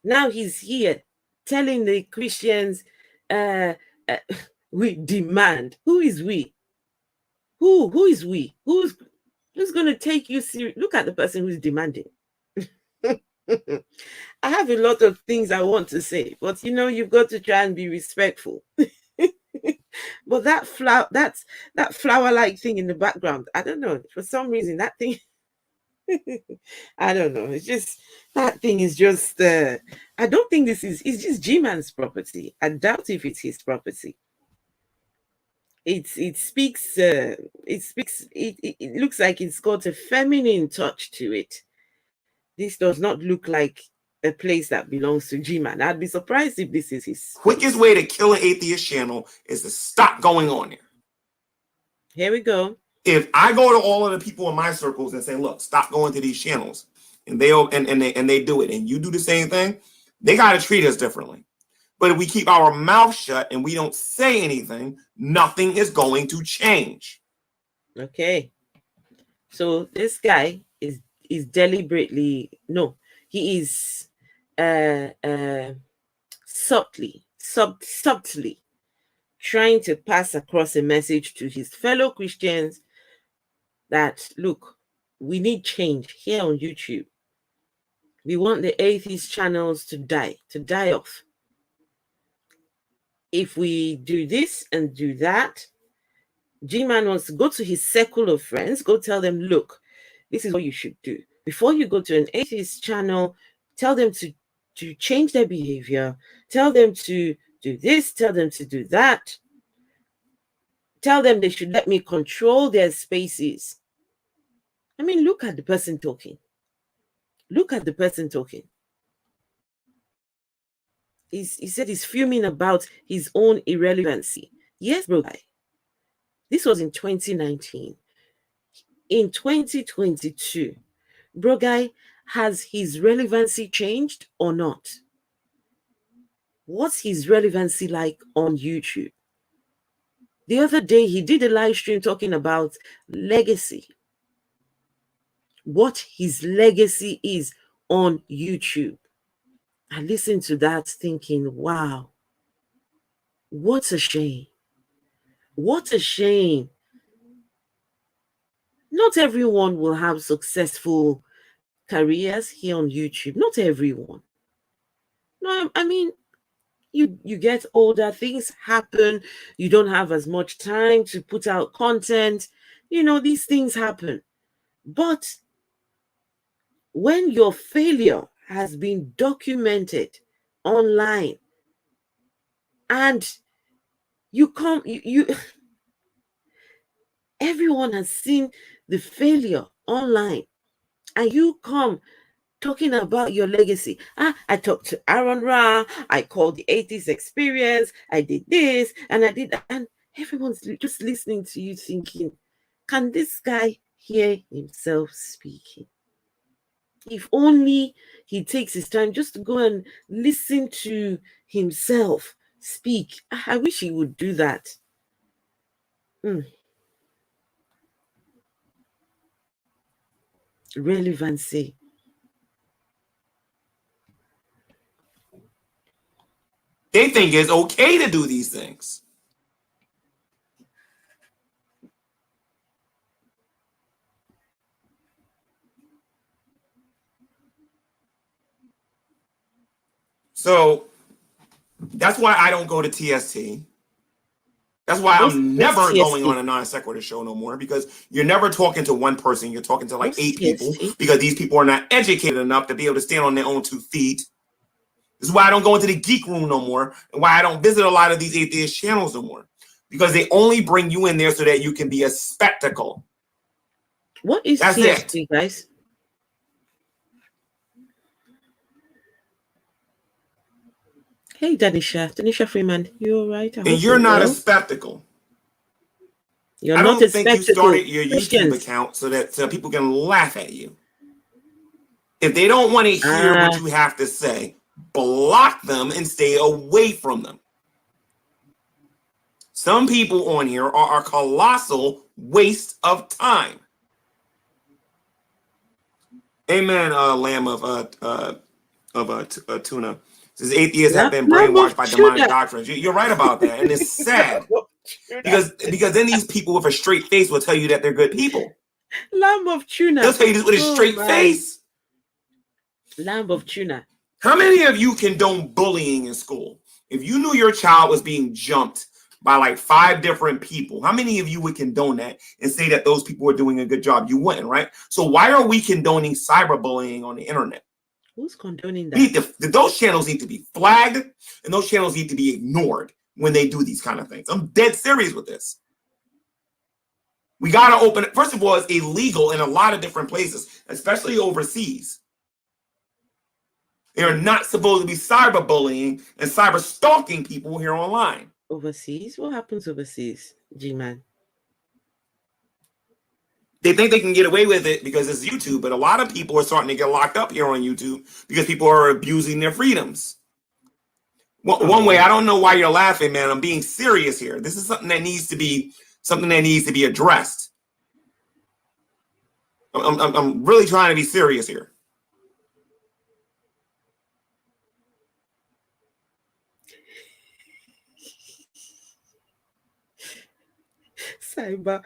[SPEAKER 1] Now he's here telling the Christians, we demand. Who is we? Who is we? Who's going to take you serious? Look at the person who's demanding. I have a lot of things I want to say, but you've got to try and be respectful. But that flower-like thing in the background, I don't know, for some reason that thing I don't know, it's just, that thing is just I don't think it's just G-Man's property. I doubt if it's his property. It looks like it's got a feminine touch to it. This does not look like a place that belongs to G-Man. I'd be surprised if this is his.
[SPEAKER 2] Quickest way to kill an atheist channel is to stop going on there.
[SPEAKER 1] Here we go.
[SPEAKER 2] If I go to all of the people in my circles and say, look, stop going to these channels, and they do it, and you do the same thing, they got to treat us differently. But if we keep our mouth shut and we don't say anything, nothing is going to change.
[SPEAKER 1] Okay. So this guy is deliberately, no, he is subtly trying to pass across a message to his fellow Christians that, look, we need change here on YouTube. We want the atheist channels to die off. If we do this and do that, G-Man wants to go to his circle of friends, go tell them, look, this is what you should do. Before you go to an atheist channel, tell them to change their behavior, tell them to do this, tell them to do that, tell them they should let me control their spaces. I mean, look at the person talking. Look at the person talking. He said he's fuming about his own irrelevancy. Yes, bro. This was in 2019. In 2022, bro guy, has his relevancy changed or not? What's his relevancy like on YouTube? The other day, he did a live stream talking about legacy. What his legacy is on YouTube. I listened to that thinking, wow, what a shame. What a shame. Not everyone will have successful careers here on YouTube. Not everyone. No, I mean, you get older, things happen, you don't have as much time to put out content. These things happen. But when your failure has been documented online and you come, you everyone has seen the failure online, and you come talking about your legacy. I talked to Aaron Ra, I called the Atheist Experience, I did this, and I did that. And everyone's just listening to you thinking, can this guy hear himself speaking? If only he takes his time just to go and listen to himself speak. I wish he would do that. Relevancy.
[SPEAKER 2] They think it's okay to do these things. So that's why I don't go to TST. That's why I'm never going on a non sequitur show no more, because you're never talking to one person. You're talking to like 8 people, because these people are not educated enough to be able to stand on their own 2 feet. This is why I don't go into the geek room no more, and why I don't visit a lot of these atheist channels no more, because they only bring you in there so that you can be a spectacle.
[SPEAKER 1] What is TST, guys? Hey, Danisha Freeman, you all right?
[SPEAKER 2] And you're not a spectacle.
[SPEAKER 1] I don't think
[SPEAKER 2] you started your YouTube account so that people can laugh at you. If they don't want to hear what you have to say, block them and stay away from them. Some people on here are a colossal waste of time. Amen, lamb of tuna. Says atheists have been brainwashed by demonic doctrines. You're right about that, and it's sad because then these people with a straight face will tell you that they're good people.
[SPEAKER 1] Lamb of tuna.
[SPEAKER 2] They'll tell you this with a straight face.
[SPEAKER 1] Lamb of tuna.
[SPEAKER 2] How many of you condone bullying in school? If you knew your child was being jumped by like 5 different people, how many of you would condone that and say that those people are doing a good job? You wouldn't, right? So why are we condoning cyberbullying on the internet?
[SPEAKER 1] Who's condoning that?
[SPEAKER 2] Those channels need to be flagged, and those channels need to be ignored when they do these kind of things. I'm dead serious with this. We got to open it. First of all, it's illegal in a lot of different places, especially overseas. They're not supposed to be cyberbullying and cyber stalking people here online.
[SPEAKER 1] Overseas? What happens overseas, Gman?
[SPEAKER 2] They think they can get away with it because it's YouTube, but a lot of people are starting to get locked up here on YouTube because people are abusing their freedoms. One way, I don't know why you're laughing, man. I'm being serious here. This is something that needs to be addressed. I'm really trying to be serious here.
[SPEAKER 1] Cyber.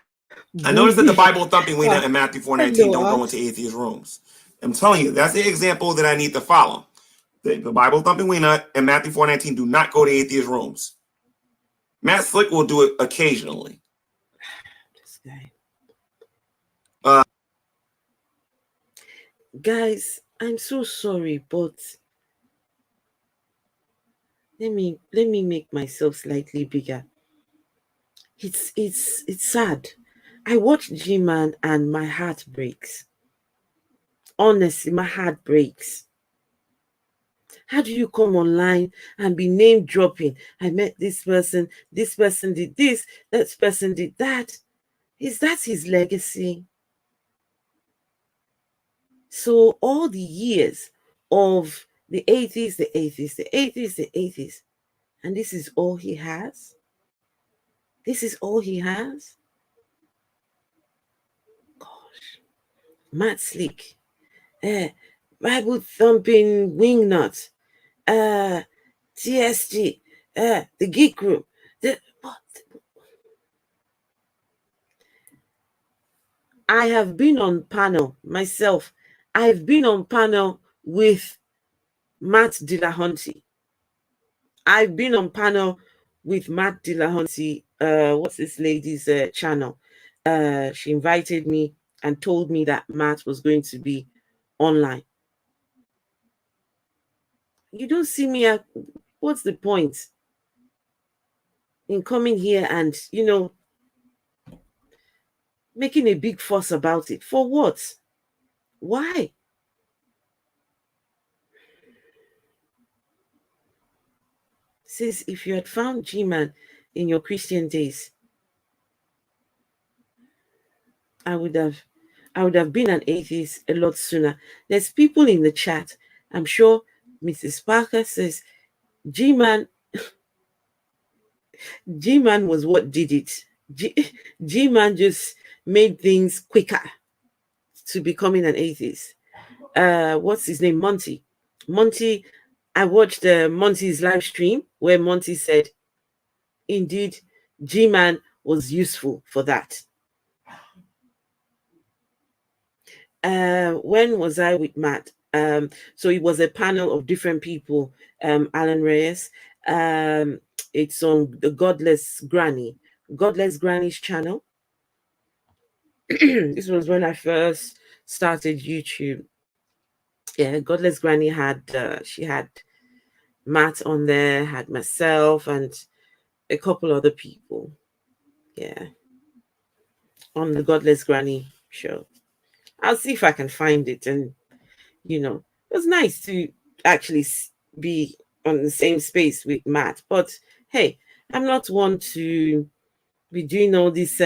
[SPEAKER 2] I noticed that the Bible thumping Weena in Matthew 4:19 don't go into atheist rooms. I'm telling you, that's the example that I need to follow. The Bible thumping Weena and Matthew 4:19 do not go to atheist rooms. Matt Slick will do it occasionally.
[SPEAKER 1] This guy. Guys, I'm so sorry, but let me make myself slightly bigger. It's sad. I watch Gman and my heart breaks. Honestly, my heart breaks. How do you come online and be name dropping? I met this person did this, that person did that. Is that his legacy? So all the years of the atheists, and this is all he has? This is all he has? Gosh. Matt Slick, Bible thumping wingnut, TSG, the geek group. I have been on panel myself. I've been on panel with Matt Dillahunty. I've been on panel with Matt Dillahunty. What's this lady's channel? She invited me and told me that Matt was going to be online. You don't see me at, what's the point in coming here and, making a big fuss about it? For what? Why? Says if you had found Gman in your Christian days, I would have been an atheist a lot sooner. There's people in the chat. I'm sure Mrs. Parker says Gman was what did it. Gman just made things quicker to becoming an atheist. What's his name? Monty. I watched Monty's live stream where Monty said, indeed, G-Man was useful for that. When was I with Matt? So it was a panel of different people. Alan Reyes. It's on the Godless Granny's channel. This was when I first started YouTube. Yeah, Godless Granny she had Matt on there, had myself and a couple other people. Yeah, on the Godless Granny show. I'll see if I can find it. And it was nice to actually be on the same space with Matt. But hey, I'm not one to be doing all this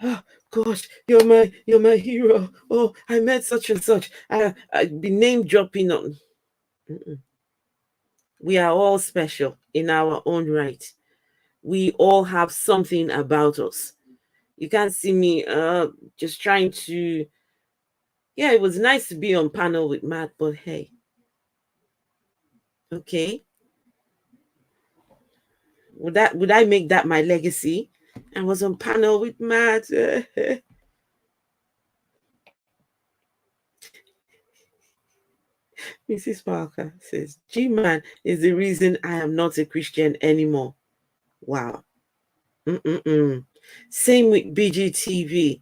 [SPEAKER 1] oh gosh, you're my hero. Oh, I met such and such. I'd be name dropping on. We are all special in our own right. We all have something about us. You can't see me just trying to. Yeah, it was nice to be on panel with Matt, but hey. Okay. Would I make that my legacy? I was on panel with Matt. Mrs. Parker says, G-Man is the reason I am not a Christian anymore. Wow. Same with BGTV.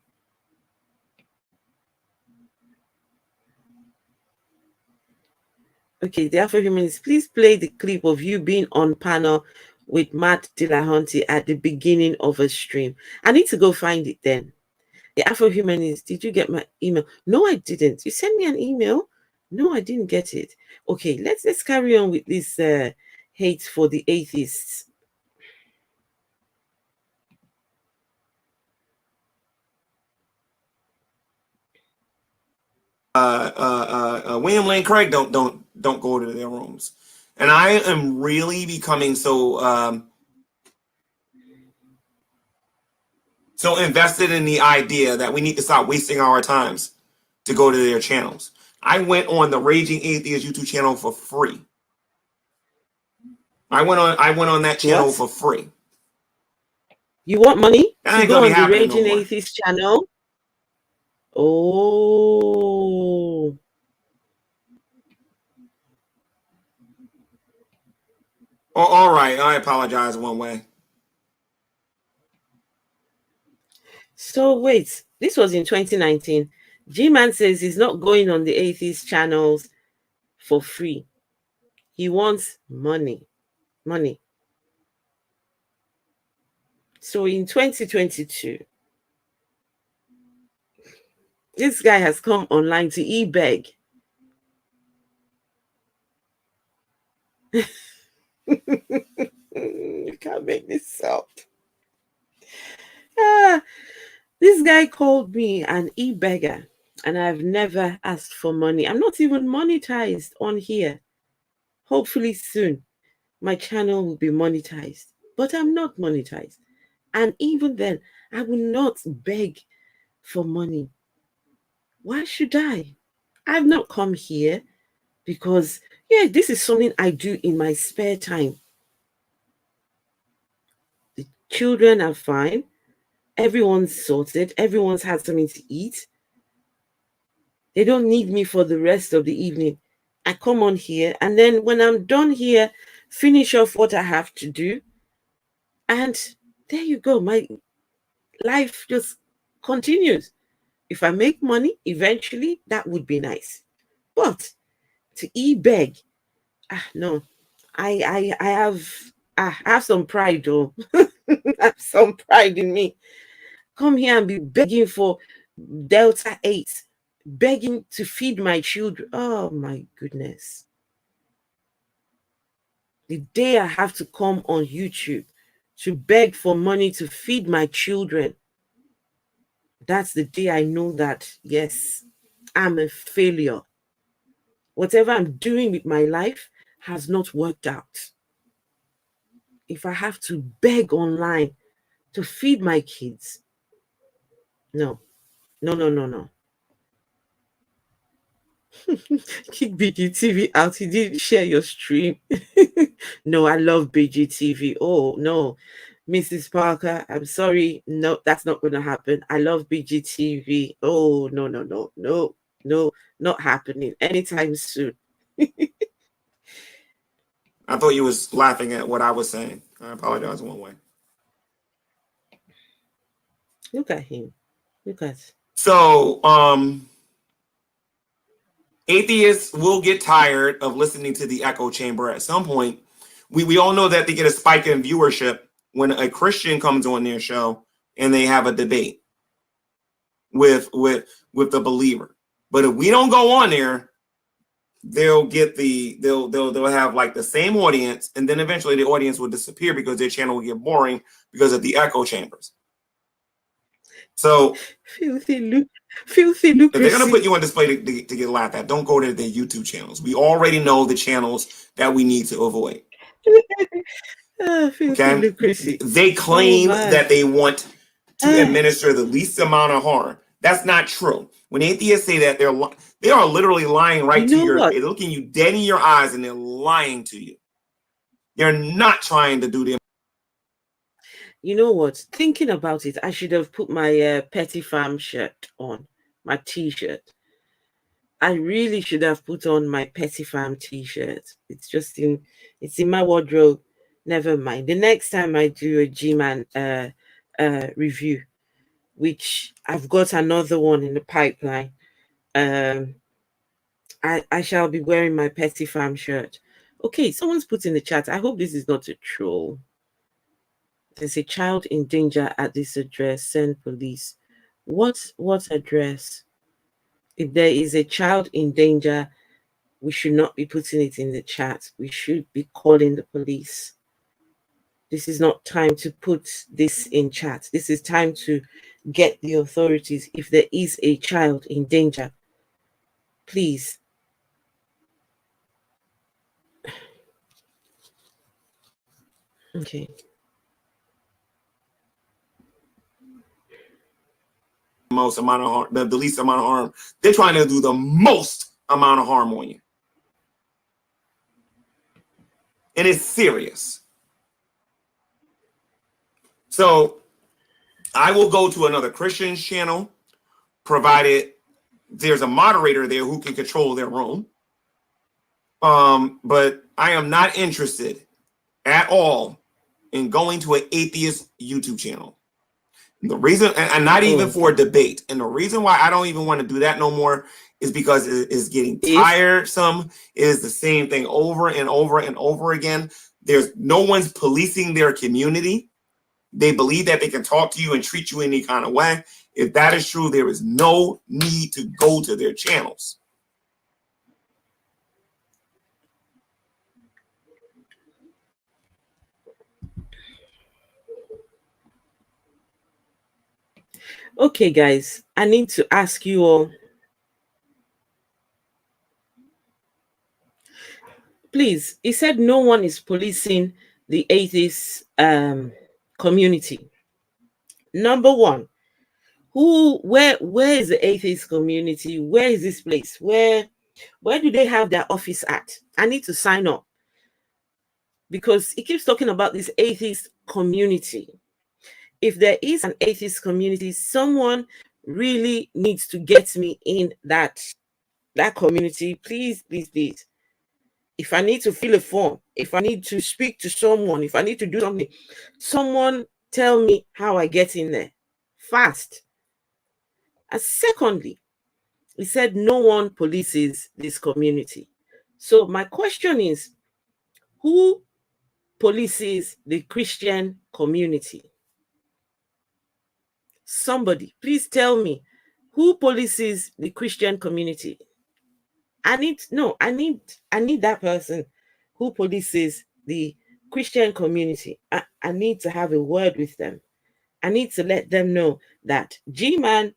[SPEAKER 1] Okay, the Afro-Humanists, please play the clip of you being on panel with Matt Dillahunty at the beginning of a stream. I need to go find it then. The Afro-Humanists, did you get my email? No, I didn't. You sent me an email? No, I didn't get it. Okay, let's carry on with this hate for the atheists.
[SPEAKER 2] William Lane Craig don't go to their rooms, and I am really becoming so invested in the idea that we need to stop wasting our times to go to their channels. I went on the Raging Atheist YouTube channel for free. I went on that channel for free.
[SPEAKER 1] You want money
[SPEAKER 2] to
[SPEAKER 1] go on the Raging Atheist channel? Oh.
[SPEAKER 2] Oh, all right. I apologize one way.
[SPEAKER 1] So wait, this was in 2019. G-Man says he's not going on the atheist channels for free. He wants money. Money. So in 2022, this guy has come online to e-beg. You can't make this up. This guy called me an e-beggar, and I've never asked for money. I'm not even monetized on here. Hopefully soon, my channel will be monetized, but I'm not monetized. And even then, I will not beg for money. Why should I? I've not come here because, yeah, this is something I do in my spare time. The children are fine. Everyone's sorted. Everyone's had something to eat. They don't need me for the rest of the evening. I come on here, and then when I'm done here, finish off what I have to do. And there you go. My life just continues. If I make money eventually, that would be nice. But to beg, no. I have some pride though. I have some pride in me. Come here and be begging for Delta 8, begging to feed my children. Oh my goodness. The day I have to come on YouTube to beg for money to feed my children, that's the day I know that, yes, I'm a failure. Whatever I'm doing with my life has not worked out. If I have to beg online to feed my kids, no, no, no, no, no. Kick BGTV out. He didn't share your stream. No, I love BGTV. Oh, no. Mrs. Parker, I'm sorry. No, that's not going to happen. I love BGTV. Oh, no, no, no, no, no, not happening anytime soon.
[SPEAKER 2] I thought you was laughing at what I was saying. I apologize one way.
[SPEAKER 1] Look at him. Look at.
[SPEAKER 2] So, atheists will get tired of listening to the echo chamber at some point. We all know that they get a spike in viewership when a Christian comes on their show and they have a debate with the believer. But if we don't go on there, they'll have like the same audience, and then eventually the audience will disappear because their channel will get boring because of the echo chambers. So
[SPEAKER 1] filthy lucracy.
[SPEAKER 2] If they're gonna put you on display to get laughed at, don't go to their YouTube channels. We already know the channels that we need to avoid.
[SPEAKER 1] Okay? Lucracy.
[SPEAKER 2] They claim that they want to administer the least amount of harm. That's not true. When atheists say that, they are literally lying right to your. They're looking you dead in your eyes and they're lying to you. They're not trying to do them.
[SPEAKER 1] You know what? Thinking about it, I should have put my Petty Farm shirt on, my T-shirt. I really should have put on my Petty Farm T-shirt. It's in my wardrobe. Never mind. The next time I do a Gman review, which I've got another one in the pipeline, I shall be wearing my Petty Farm shirt. Okay, someone's put in the chat. I hope this is not a troll. There's a child in danger at this address. Send police. What address? If there is a child in danger, we should not be putting it in the chat. We should be calling the police. This is not time to put this in chat. This is time to get the authorities. If there is a child in danger, please. Okay.
[SPEAKER 2] Most amount of harm, the least amount of harm. They're trying to do the most amount of harm on you. And it's serious. So I will go to another Christian's channel, provided there's a moderator there who can control their room. But I am not interested at all in going to an atheist YouTube channel. The reason, and not even for a debate, and the reason why I don't even want to do that no more is because it's getting tiresome. It is the same thing over and over and over again. There's no one's policing their community. They believe that they can talk to you and treat you any kind of way. If that is true, there is no need to go to their channels.
[SPEAKER 1] Okay, guys, I need to ask you all. Please, he said no one is policing the atheist community. Number one, where is the atheist community? Where is this place? Where do they have their office at? I need to sign up, because he keeps talking about this atheist community. If there is an atheist community, someone really needs to get me in that community. Please, please, please. If I need to fill a form, if I need to speak to someone, if I need to do something, someone tell me how I get in there fast. And secondly, he said no one polices this community. So my question is, who polices the Christian community? Somebody, please tell me, who polices the Christian community? I need that person who polices the Christian community. I need to have a word with them. I need to let them know that Gman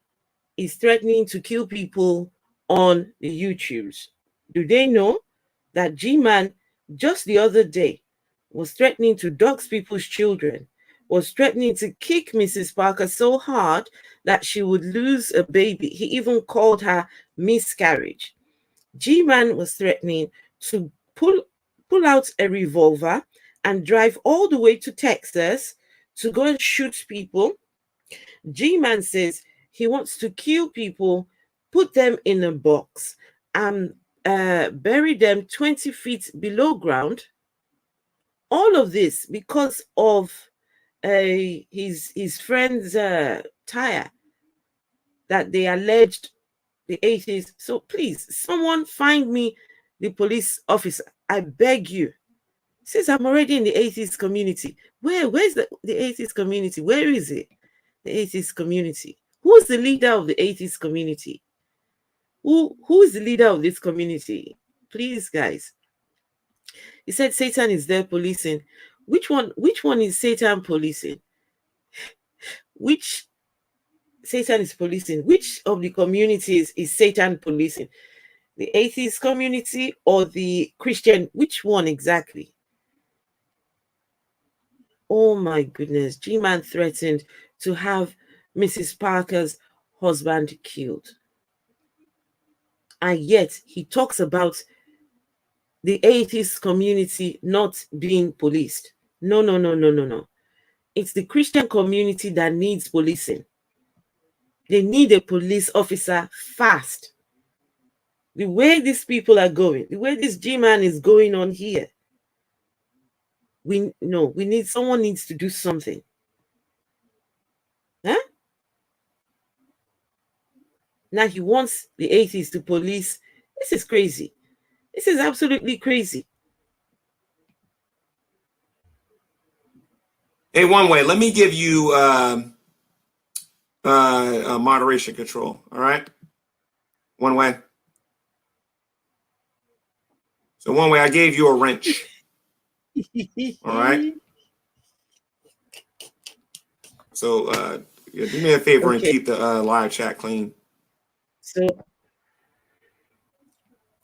[SPEAKER 1] is threatening to kill people on the YouTubes. Do they know that Gman just the other day was threatening to dox people's children, was threatening to kick Mrs. Parker so hard that she would lose a baby? He even called her miscarriage. Gman was threatening to pull out a revolver and drive all the way to Texas to go and shoot people. Gman says he wants to kill people, put them in a box, and bury them 20 feet below ground. All of this because of his friend's tire that they alleged the atheists. So please, someone find me the police officer. I beg you. Since I'm already in the atheist community, where's the atheist community? Where is it? The atheist community. Who is the leader of the atheist community? Who is the leader of this community? Please, guys. He said Satan is there policing. Which one is Satan policing? Which Satan is policing? Which of the communities is Satan policing? The atheist community or the Christian? Which one exactly? Oh my goodness. Gman threatened to have Mrs. Parker's husband killed. And yet he talks about the atheist community not being policed. No. It's the Christian community that needs policing. They need a police officer fast. The way these people are going, the way this Gman is going on here, someone needs to do something. Huh? Now he wants the atheists to police. This is crazy. This is absolutely crazy.
[SPEAKER 2] Hey, one way, let me give you moderation control. All right. One way. So one way, I gave you a wrench. All right. So do me a favor and keep the live chat clean.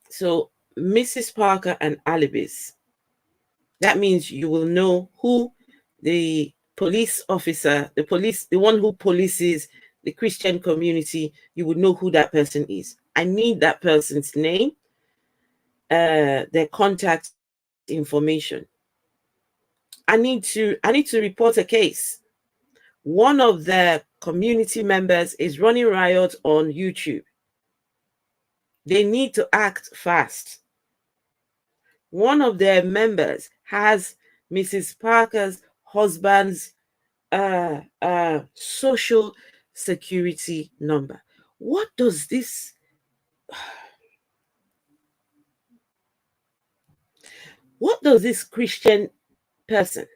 [SPEAKER 2] So Mrs. Parker and alibis. That means you will know who the police officer, the one who polices the Christian community, you would know who that person is. I need that person's name, their contact information. I need to report a case. One of the community members is running riot on YouTube. They need to act fast. One of their members has Mrs. Parker's husband's social security number. What does this Christian person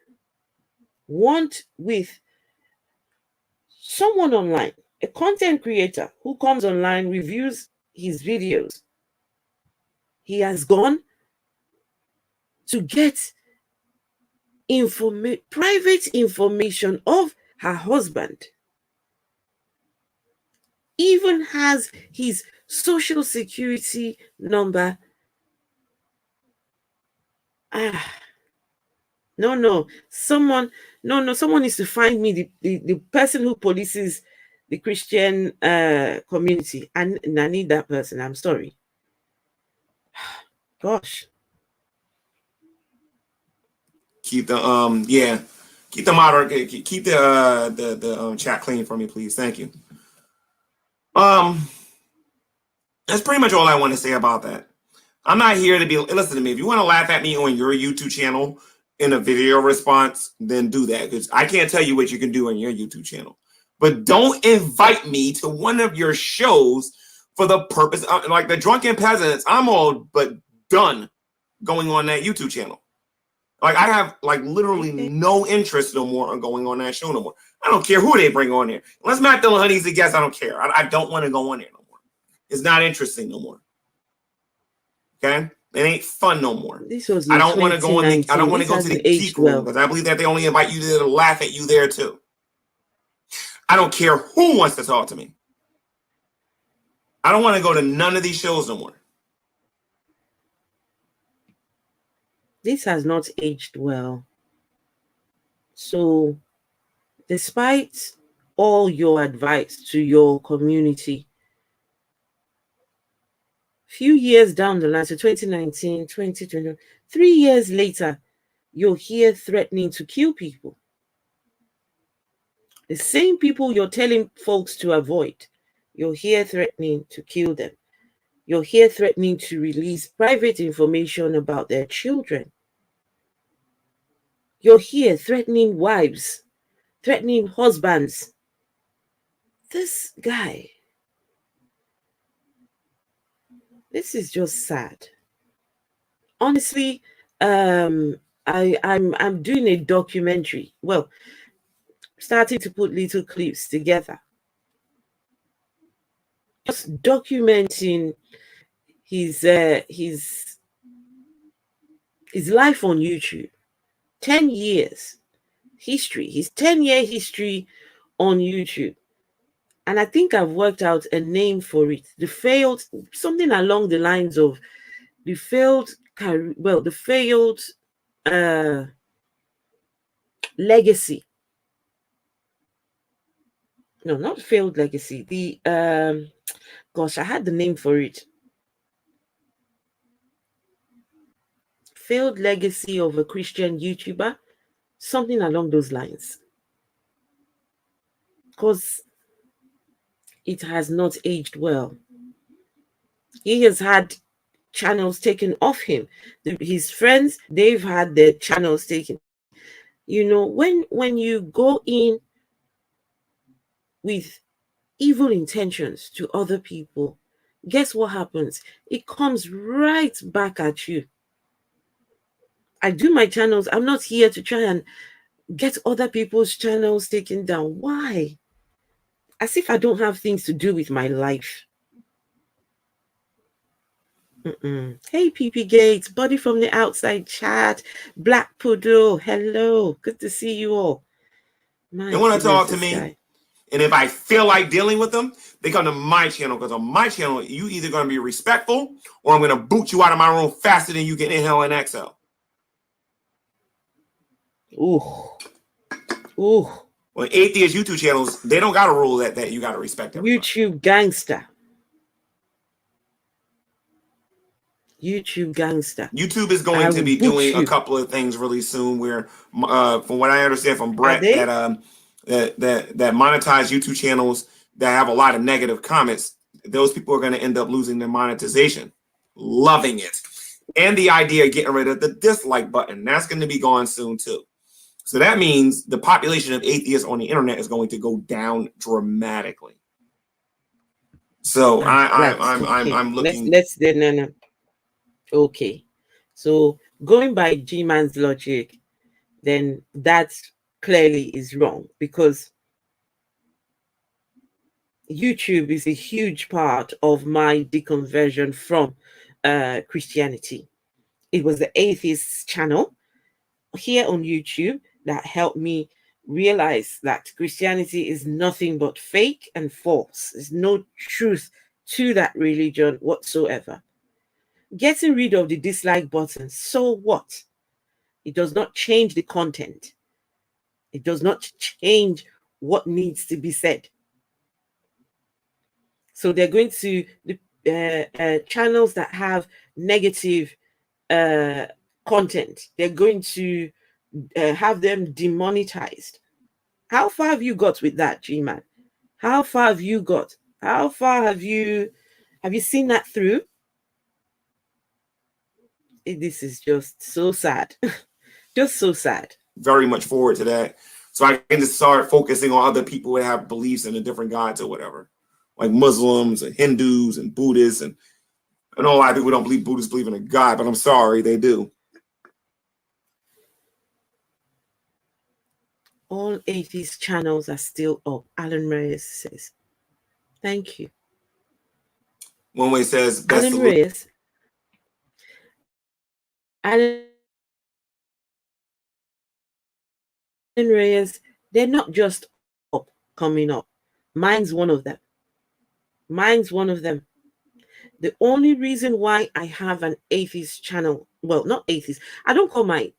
[SPEAKER 2] want with someone online, a content creator who comes online, reviews his videos? He has gone to get private information of her husband, even has his social security number. Someone needs to find me the person who polices the Christian community, and I need that person. I'm sorry. Gosh. Keep the keep the moderate, keep the chat clean for me, please. Thank you. That's pretty much all I want to say about that. I'm not here to listen to me. If you want to laugh at me on your YouTube channel in a video response, then do that, because I can't tell you what you can do on your YouTube channel. but don't invite me to one of your shows for the purpose of, like, the Drunken Peasants. I'm all but done going on that YouTube channel. Like, I have like literally no interest no more on going on that show no more. I don't care who they bring on there. Unless Matt Dillahunty's the guest, I don't care. I don't want to go on there no more. It's not interesting no more. Okay? It ain't fun no more.
[SPEAKER 1] This was
[SPEAKER 2] I don't want to go on the, I don't want to go to the geek room because I believe that they only invite you there to laugh at you there too. I don't care who wants to talk to me. I don't want to go to none of these shows no more.
[SPEAKER 1] This has not aged well. So, despite all your advice to your community, few years down the line, so 2019, 2020, 3 years later, you're here threatening to kill people. The same people you're telling folks to avoid, you're here threatening to kill them. You're here threatening to release private information about their children. You're here threatening wives, threatening husbands. This guy, this is just sad. Honestly, I'm doing a documentary. Well, starting to put little clips together, just documenting his life on YouTube. 10 years history, his 10-year history on YouTube. And I think I've worked out a name for it. The failed, something along the lines of the failed, well, the failed legacy. No, not failed legacy. The gosh, I had the name for it. Failed legacy of a Christian YouTuber, something along those lines. Because it has not aged well. He has had channels taken off him. His friends, they've had their channels taken. You know, when you go in with evil intentions to other people, guess what happens? It comes right back at you. I do my channels. I'm not here to try and get other people's channels taken down. Why? As if I don't have things to do with my life. Hey, PP Gates, Buddy from the outside chat, Black Poodle, hello, good to see you all.
[SPEAKER 2] They want to talk to me, and if I feel like dealing with them, they come to my channel, because on my channel, you either going to be respectful or I'm going to boot you out of my room faster than you can inhale and exhale.
[SPEAKER 1] Ooh.
[SPEAKER 2] Well, atheist YouTube channels, they don't got a rule that you got to respect everybody.
[SPEAKER 1] YouTube gangster. YouTube is going
[SPEAKER 2] to be doing a couple of things really soon. Where, from what I understand from Brett, that monetize YouTube channels that have a lot of negative comments, those people are going to end up losing their monetization. Loving it, and the idea of getting rid of the dislike button, that's going to be gone soon too. So that means the population of atheists on the internet is going to go down dramatically. So I'm looking.
[SPEAKER 1] No. Okay, so going by Gman's logic, then that clearly is wrong, because YouTube is a huge part of my deconversion from Christianity. It was the Atheist channel here on YouTube that helped me realize that Christianity is nothing but fake and false. There's no truth to that religion whatsoever. Getting rid of the dislike button, so what? It does not change the content. It does not change what needs to be said. So they're going to the channels that have negative content, they're going to have them demonetized. How far have you got with that, Gman? How far have you got? How far have you seen that through? This is just so sad. Just so sad.
[SPEAKER 2] Very much forward to that. So I can just start focusing on other people that have beliefs in the different gods or whatever, like Muslims and Hindus and Buddhists. And I know a lot of people don't believe Buddhists believe in a God, but I'm sorry, they do.
[SPEAKER 1] All atheist channels are still up, Alan Reyes says. Thank you.
[SPEAKER 2] One way says, best
[SPEAKER 1] Alan Reyes. They're not just up, coming up. Mine's one of them. The only reason why I have an atheist channel, well, not atheist, I don't call my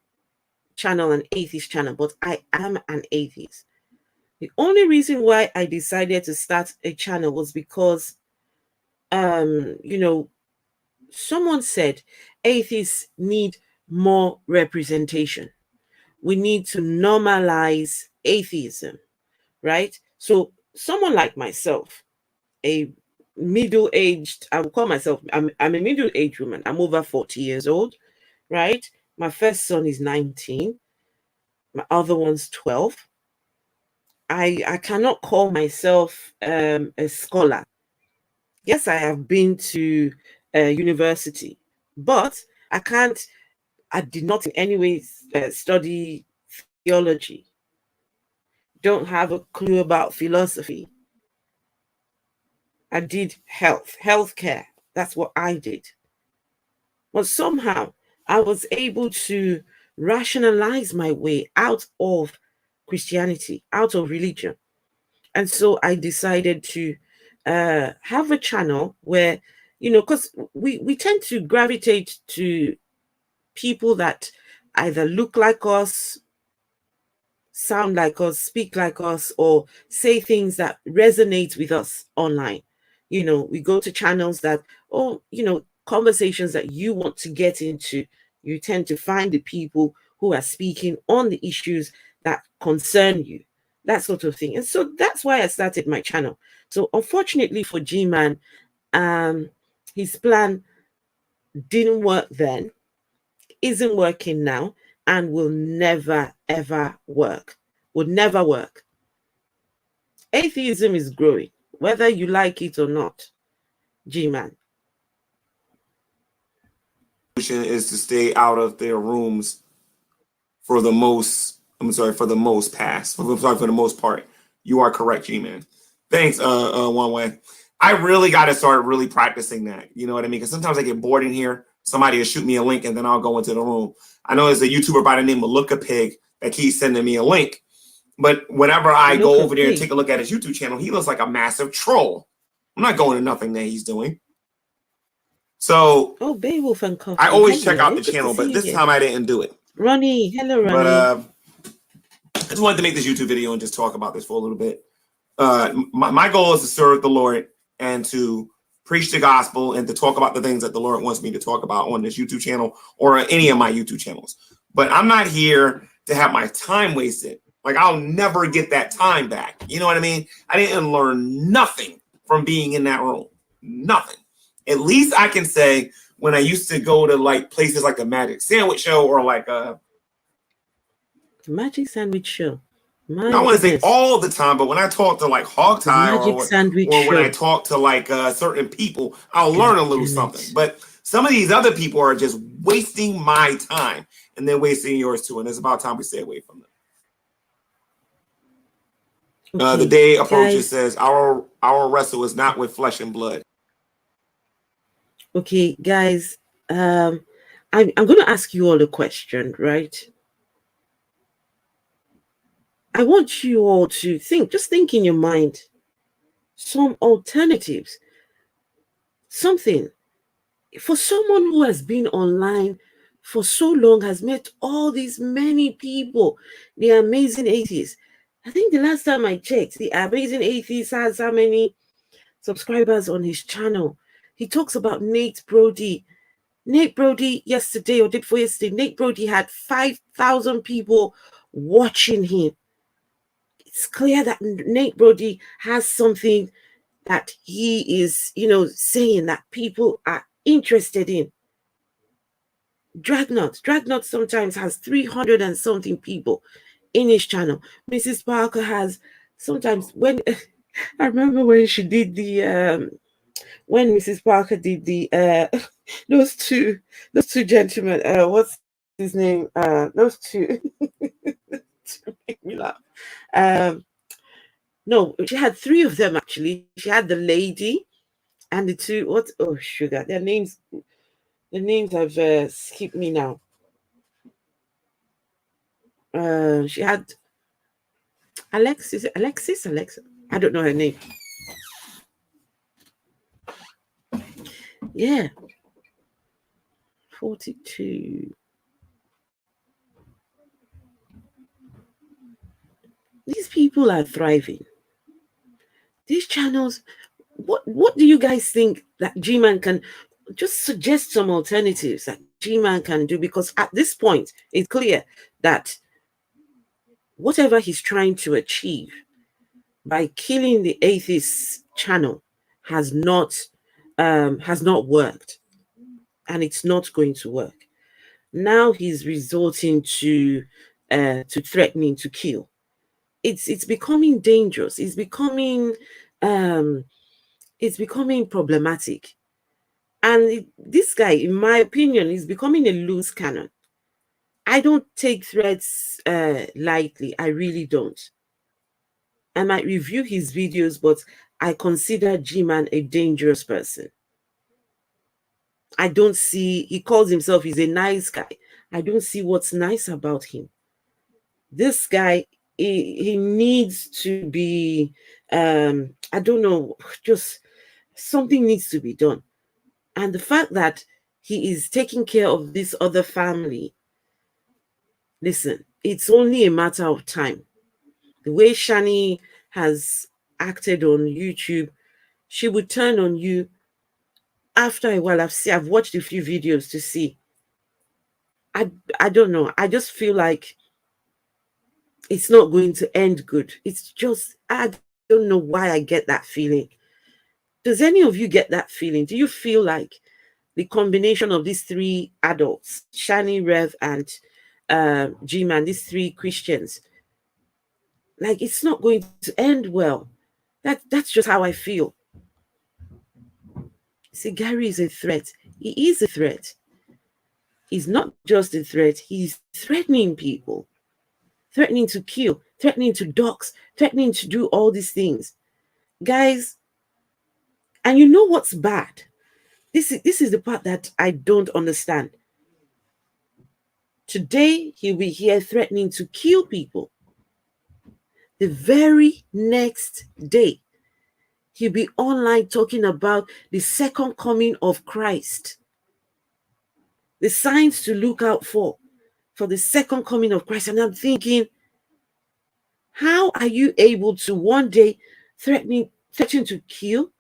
[SPEAKER 1] channel an atheist channel, but I am an atheist. The only reason why I decided to start a channel was because, someone said atheists need more representation. We need to normalize atheism, right? So someone like myself, a middle-aged, I would call myself, I'm a middle-aged woman. I'm over 40 years old, right? My first son is 19. My other one's 12. I cannot call myself a scholar. Yes, I have been to university, but I did not in any way study theology. Don't have a clue about philosophy. I did healthcare. That's what I did. But somehow I was able to rationalize my way out of Christianity, out of religion. And so I decided to have a channel where, because we tend to gravitate to people that either look like us, sound like us, speak like us, or say things that resonate with us online. We go to channels that, conversations that you want to get into. You tend to find the people who are speaking on the issues that concern you, that sort of thing. And so that's why I started my channel. So unfortunately for Gman, his plan didn't work then, isn't working now, and will never, ever work. Would never work. Atheism is growing, whether you like it or not, Gman.
[SPEAKER 2] Is to stay out of their rooms for the most part. You are correct, G-Man. Thanks, One Way. I really got to start really practicing that. You know what I mean? Because sometimes I get bored in here. Somebody will shoot me a link and then I'll go into the room. I know there's a YouTuber by the name of Look a Pig that keeps sending me a link. But whenever I go over there and take a look at his YouTube channel, he looks like a massive troll. I'm not going to nothing that he's doing. So
[SPEAKER 1] Beowulf and Coffee.
[SPEAKER 2] I always check out the channel, but this time I didn't do it.
[SPEAKER 1] Ronnie, hello, Ronnie.
[SPEAKER 2] But I just wanted to make this YouTube video and just talk about this for a little bit. My goal is to serve the Lord and to preach the gospel and to talk about the things that the Lord wants me to talk about on this YouTube channel or any of my YouTube channels. But I'm not here to have my time wasted. Like, I'll never get that time back. You know what I mean? I didn't learn nothing from being in that room. Nothing. At least I can say when I used to go to like places like the Magic Sandwich Show or like
[SPEAKER 1] Magic Sandwich Show.
[SPEAKER 2] I don't want to say all the time, but when I talk to like Hog Tie or when I talk to like certain people, I'll learn a little something. But some of these other people are just wasting my time and they're wasting yours too. And it's about time we stay away from them. Okay, the day approaches, says our wrestle is not with flesh and blood.
[SPEAKER 1] Okay, guys, I'm going to ask you all a question, right? I want you all to just think in your mind, some alternatives, something for someone who has been online for so long, has met all these many people, the Amazing Atheists. I think the last time I checked, the Amazing Atheist has how many subscribers on his channel? He talks about Nate Brody. Nate Brody yesterday or day before yesterday, Nate Brody had 5,000 people watching him. It's clear that Nate Brody has something that he is, saying that people are interested in. Dragnot sometimes has 300 and something people. in his channel. Mrs. Parker has sometimes when I remember when she did the when Mrs. Parker did the those two gentlemen, what's his name? Those two to make me laugh. Um no, she had three of them actually. She had the lady and the two what oh sugar. Their names have skipped me now. She had Alexa. I don't know her name. Yeah, 42. These people are thriving. These channels, what do you guys think that Gman can just suggest some alternatives that Gman can do? Because at this point, it's clear that whatever he's trying to achieve by killing the atheist channel has not worked, and it's not going to work. Now he's resorting to threatening to kill. It's becoming dangerous. Um it's becoming problematic. And this guy, in my opinion, is becoming a loose cannon. I don't take threats lightly. I really don't. I might review his videos, but I consider Gman a dangerous person. I don't see, he calls himself, he's a nice guy. I don't see what's nice about him. This guy, he needs to be, I don't know, just something needs to be done. And the fact that he is taking care of this other family, listen, it's only a matter of time. The way Shani has acted on YouTube, she would turn on you after a while. I've watched a few videos to see. I don't know. I just feel like it's not going to end good. It's just, I don't know why I get that feeling. Does any of you get that feeling? Do you feel like the combination of these three adults, Shani, Rev, and Gman, these three Christians, like it's not going to end well? That's just how I feel. See, Gary is a threat. He is a threat. He's not just a threat, he's threatening people, threatening to kill, threatening to dox, threatening to do all these things. Guys, and you know what's bad? This is the part that I don't understand. Today, he'll be here threatening to kill people. The very next day, he'll be online talking about the second coming of Christ. The signs to look out for the second coming of Christ. And I'm thinking, how are you able to one day threaten to kill,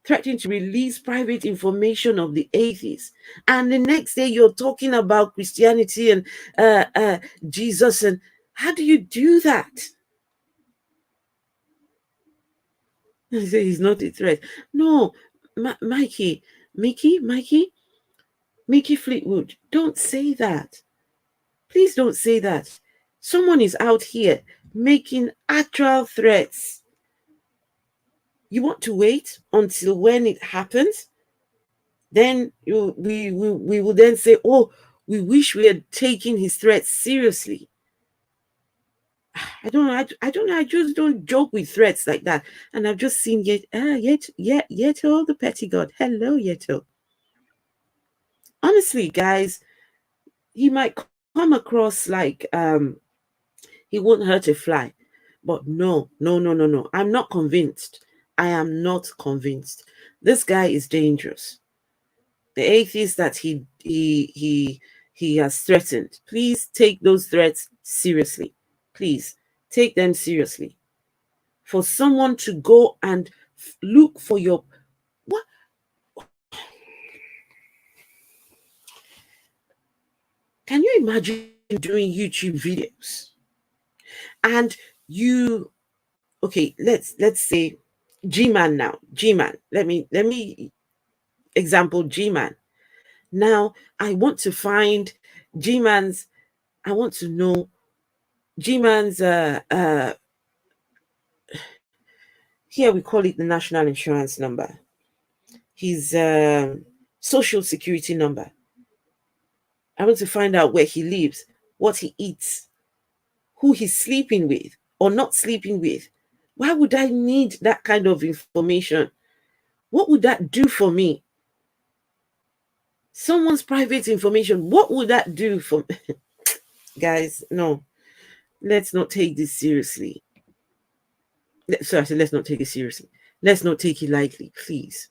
[SPEAKER 1] threatening to release private information of the atheists, and the next day you're talking about Christianity and Jesus? And how do you do that? I say he's not a threat. No, Mikey Fleetwood, don't say that. Please don't say that. Someone is out here making actual threats. You want to wait until when it happens? Then we will then say, oh, we wish we had taken his threats seriously. I don't know. I don't know. I just don't joke with threats like that. And I've just seen Yeto, the petty god. Hello, Yeto. Honestly, guys, he might come across like he won't hurt a fly. But no. I'm not convinced. I am not convinced. This guy is dangerous. The atheists that he has threatened, please take those threats seriously. Please take them seriously. For someone to go and look for your what? Can you imagine doing YouTube videos and you? Okay, let's say Gman now. Gman. Let me example Gman. Now I want to find Gman's. I want to know Gman's here we call it the national insurance number, his social security number. I want to find out where he lives, what he eats, who he's sleeping with or not sleeping with. Why would I need that kind of information? What would that do for me? Someone's private information, what would that do for me? Guys, no. Let's not take this seriously. Sorry, I said let's not take it seriously. Let's not take it lightly, please.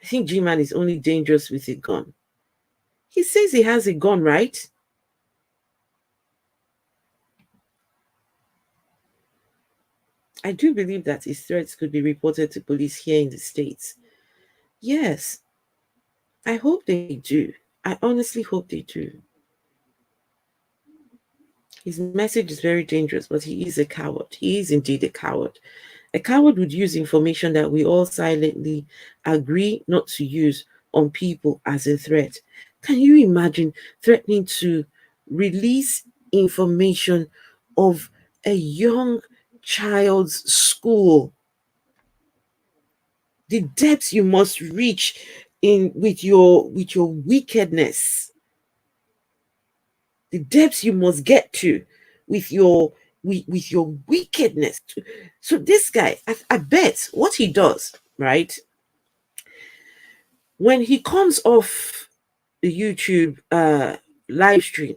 [SPEAKER 1] I think Gman is only dangerous with a gun. He says he has a gun, right? I do believe that his threats could be reported to police here in the States. Yes, I hope they do. I honestly hope they do. His message is very dangerous, but he is a coward. He is indeed a coward. A coward would use information that we all silently agree not to use on people as a threat. Can you imagine threatening to release information of a young child's school? The depths you must reach in with your wickedness, the depths you must get to with your wickedness. So this guy, I bet what he does, right, when he comes off the YouTube live stream,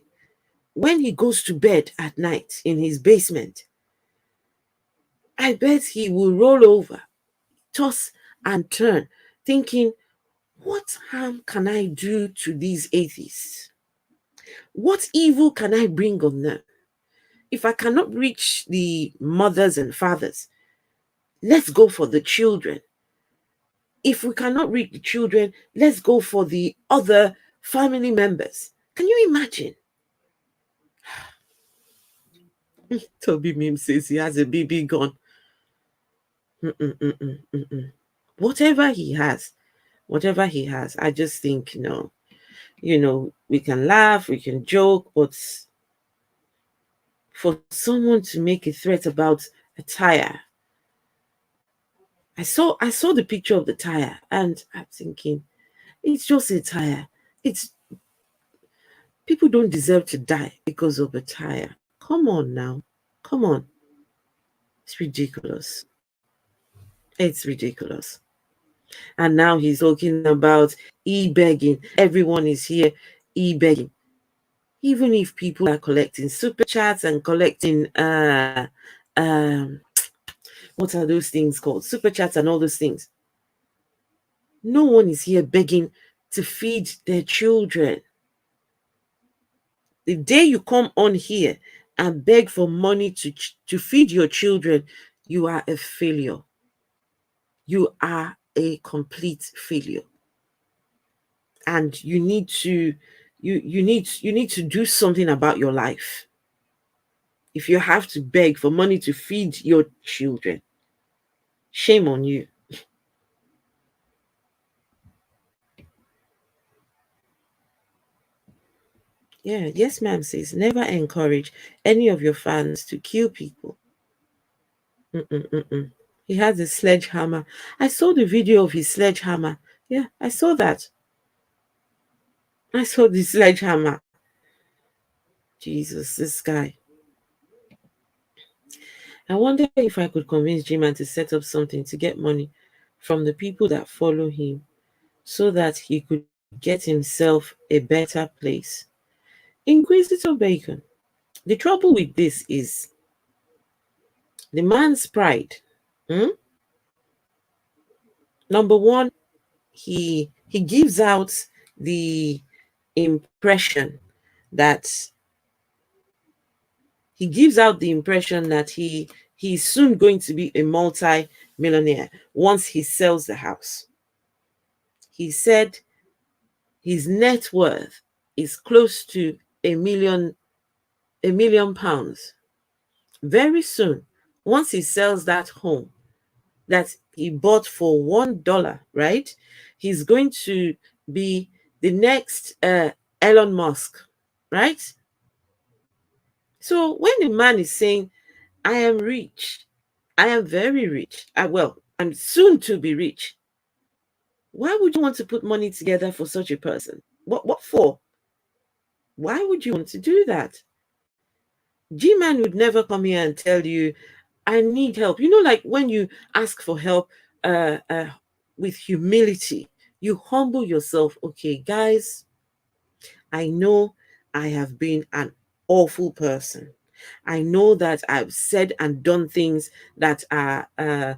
[SPEAKER 1] when he goes to bed at night in his basement, I bet he will roll over, toss and turn, thinking, what harm can I do to these atheists? What evil can I bring on them? If I cannot reach the mothers and fathers, let's go for the children. If we cannot reach the children, let's go for the other family members. Can you imagine? Toby Mim says he has a BB gun. Whatever he has, I just think, we can laugh, we can joke, but for someone to make a threat about a tire, I saw the picture of the tire and I'm thinking, it's just a tire. People don't deserve to die because of a tire. Come on now. Come on. It's ridiculous. It's ridiculous. And now he's talking about e-begging. Everyone is here e-begging. Even if people are collecting super chats and collecting what are those things called? Super chats and all those things. No one is here begging to feed their children. The day you come on here and beg for money to feed your children, you are a failure. You are a complete failure. And you need to do something about your life. If you have to beg for money to feed your children, shame on you. Yeah, yes, ma'am says, never encourage any of your fans to kill people. He has a sledgehammer. I saw the video of his sledgehammer. Yeah, I saw that. I saw the sledgehammer. Jesus, this guy. I wonder if I could convince Gman to set up something to get money from the people that follow him so that he could get himself a better place. Inquisitor Bacon. The trouble with this is the man's pride. Number one, he gives out the impression that he's soon going to be a multi-millionaire once he sells the house. He said his net worth is close to £1 million. Very soon, once he sells that home that he bought for $1, right? He's going to be the next Elon Musk, right? So when the man is saying, I am rich, I am very rich, I'm soon to be rich, why would you want to put money together for such a person? What for? Why would you want to do that? G-Man would never come here and tell you, I need help. You know, like when you ask for help uh, uh, with humility, you humble yourself. Okay, guys, I know I have been an awful person. I know that I've said and done things that are, that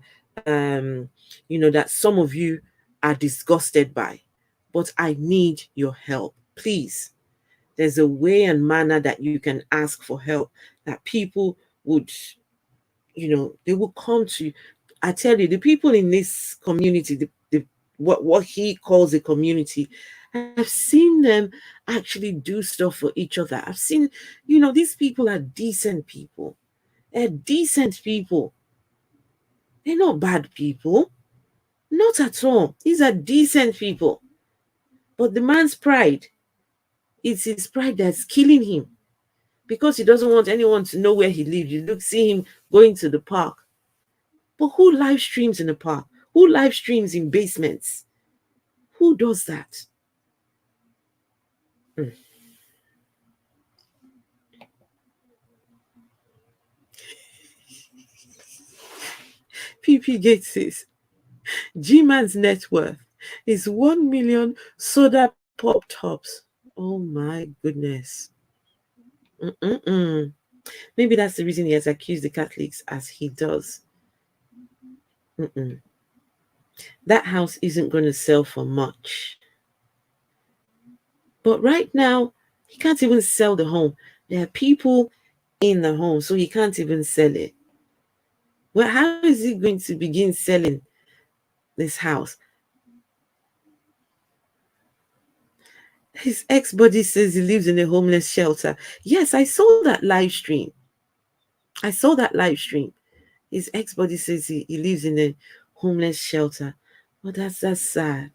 [SPEAKER 1] some of you are disgusted by, but I need your help. Please, there's a way and manner that you can ask for help that people would, they will come to you. I tell you, the people in this community, what he calls a community, I've seen them actually do stuff for each other. I've seen, these people are decent people. They're decent people. They're not bad people. Not at all. These are decent people. But the man's pride, it's his pride that's killing him because he doesn't want anyone to know where he lives. You see him going to the park. But who live streams in the park? Who live streams in basements? Who does that? Mm. PP Gates says, G-Man's net worth is 1 million soda pop tops. Oh my goodness. Mm-mm-mm. Maybe that's the reason he has accused the Catholics as he does. Mm-mm. That house isn't going to sell for much. But right now, he can't even sell the home. There are people in the home, so he can't even sell it. Well, how is he going to begin selling this house? His ex-buddy says he lives in a homeless shelter. Yes, I saw that live stream. His ex-buddy says he lives in a homeless shelter. Well, that's sad.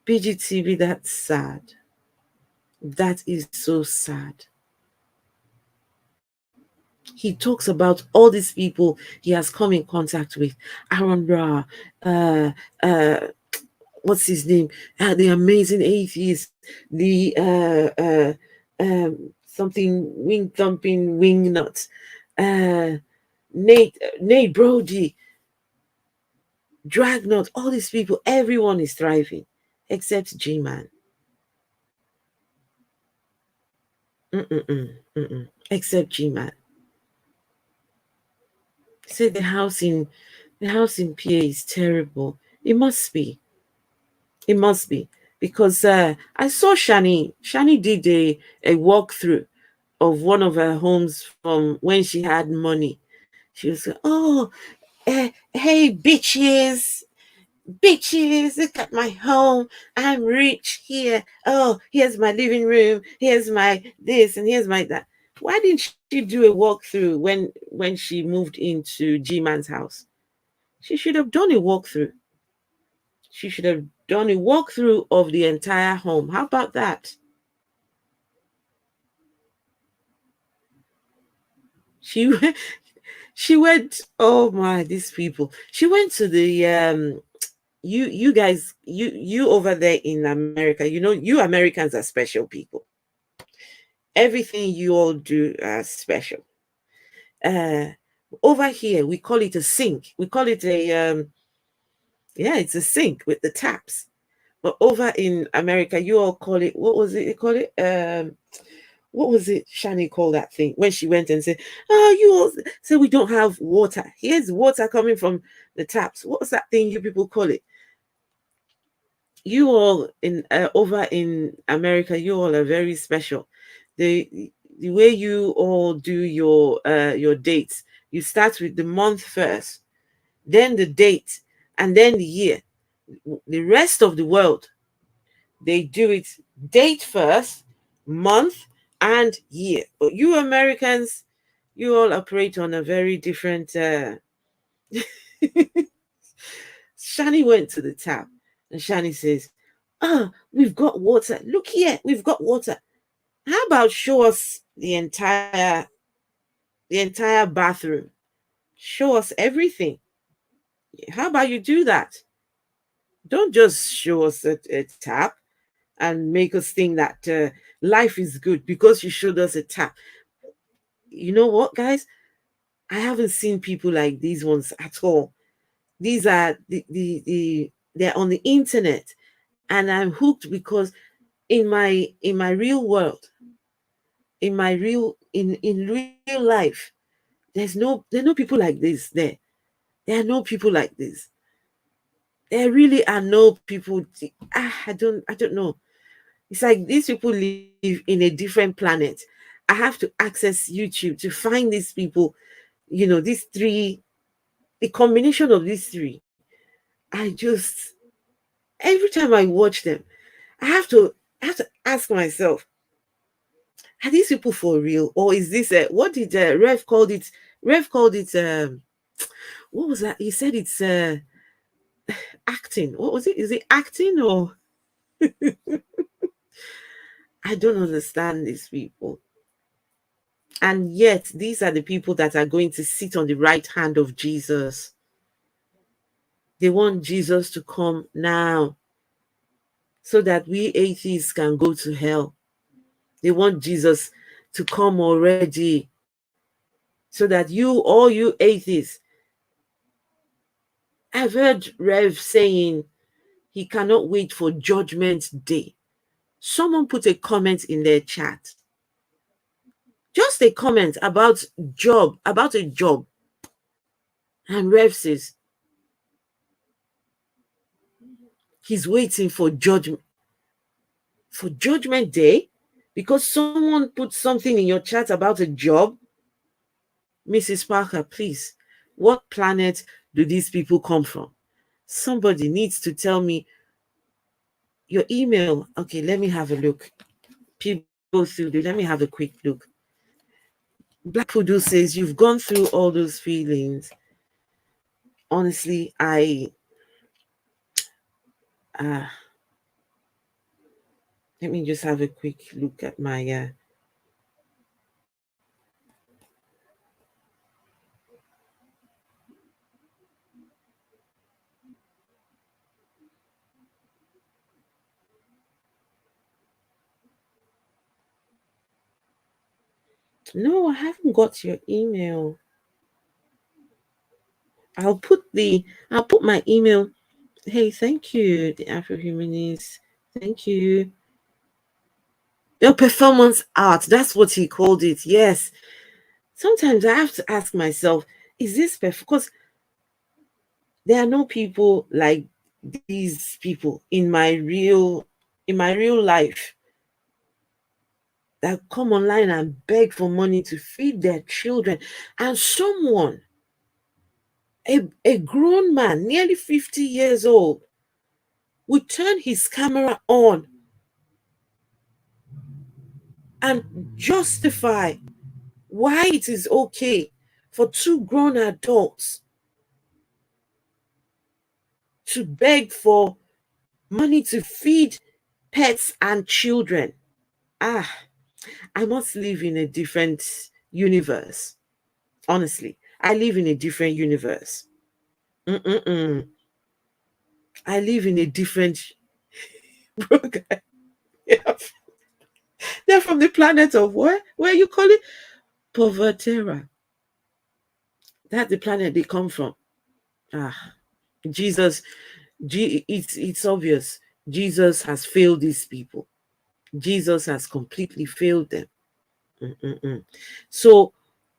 [SPEAKER 1] BGTV, that's sad. That is so sad. He talks about all these people he has come in contact with. Aaron Ra, what's his name? The amazing atheist, the something wing thumping wing nut, Nate Brody, Dragnot, all these people, everyone is thriving except G-Man. Except G-Man. Say the house in PA is terrible. It must be. It must be. Because I saw Shani. Shani did a walkthrough of one of her homes from when she had money. She was like, oh, hey, bitches, look at my home. I'm rich here. Oh, here's my living room. Here's my this and here's my that. Why didn't she do a walkthrough when she moved into G-Man's house? She should have done a walkthrough. She should have done a walkthrough of the entire home. How about that? She went, oh my, these people. She went to the you guys, you over there in America, you Americans are special people. Everything you all do are special. Over here we call it a sink. We call it a it's a sink with the taps. But over in America, you all call it, what was it you call it? What was it Shani called that thing when she went and said, oh, you all say we don't have water. Here's water coming from the taps. What was that thing you people call it? You all in over in America, you all are very special. The way you all do your dates, you start with the month first, then the date, and then the year. The rest of the world, they do it date first, month, and year. But you Americans, you all operate on a very different. Shani went to the tap, and Shani says, "Ah, we've got water. Look here, we've got water. How about show us the entire the entire bathroom. Show us everything. How about you do that? Don't just show us a tap and make us think that life is good because you showed us a tap. You know what, guys? I haven't seen people like these ones at all. These are they're on the internet, and I'm hooked because in my real world, in real life, there are no people like this there. There are no people like this. There really are no people. I don't know. It's like these people live in a different planet. I have to access YouTube to find these people. These three, the combination of these three. I just every time I watch them, I have to ask myself, are these people for real, or is this what did Rev called it? Rev called it what was that? He said it's acting. What was it? Is it acting or I don't understand these people. And yet, these are the people that are going to sit on the right hand of Jesus. They want Jesus to come now so that we atheists can go to hell. They want Jesus to come already so that all you atheists, I've heard Rev saying he cannot wait for Judgment Day. Someone put a comment in their chat. Just a comment about a job. And Rev says he's waiting for Judgment Day because someone put something in your chat about a job. Mrs. Parker, please, what planet do these people come from? Somebody needs to tell me your email. Okay, let me have a look. People through, let me have a quick look. Black Poodle says, you've gone through all those feelings. Honestly, let me just have a quick look at my no, I haven't got your email. I'll put my email. Hey, thank you, the Afro-Humanist. Thank you. Your performance art, that's what he called it. Yes. Sometimes I have to ask myself, is this perfect? Because there are no people like these people in my real life that come online and beg for money to feed their children. And someone, a grown man, nearly 50 years old, would turn his camera on and justify why it is okay for two grown adults to beg for money to feed pets and children. I must live in a different universe. Honestly, I live in a different universe. Mm-mm-mm. I live in a different. They're from the planet of what? Where you call it? Povertera. That's the planet they come from. Jesus. It's obvious. Jesus has failed these people. Jesus has completely failed them. Mm-mm-mm. So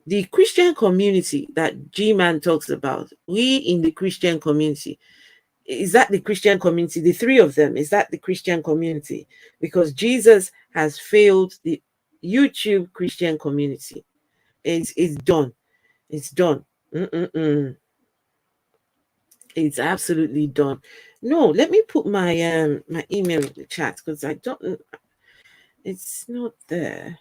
[SPEAKER 1] the Christian community that Gman talks about, we in the Christian community, is that the Christian community? The three of them, is that the Christian community? Because Jesus has failed the YouTube Christian community. It's done. It's done. Mm-mm-mm. It's absolutely done. No, let me put my email in the chat because I don't. It's not there.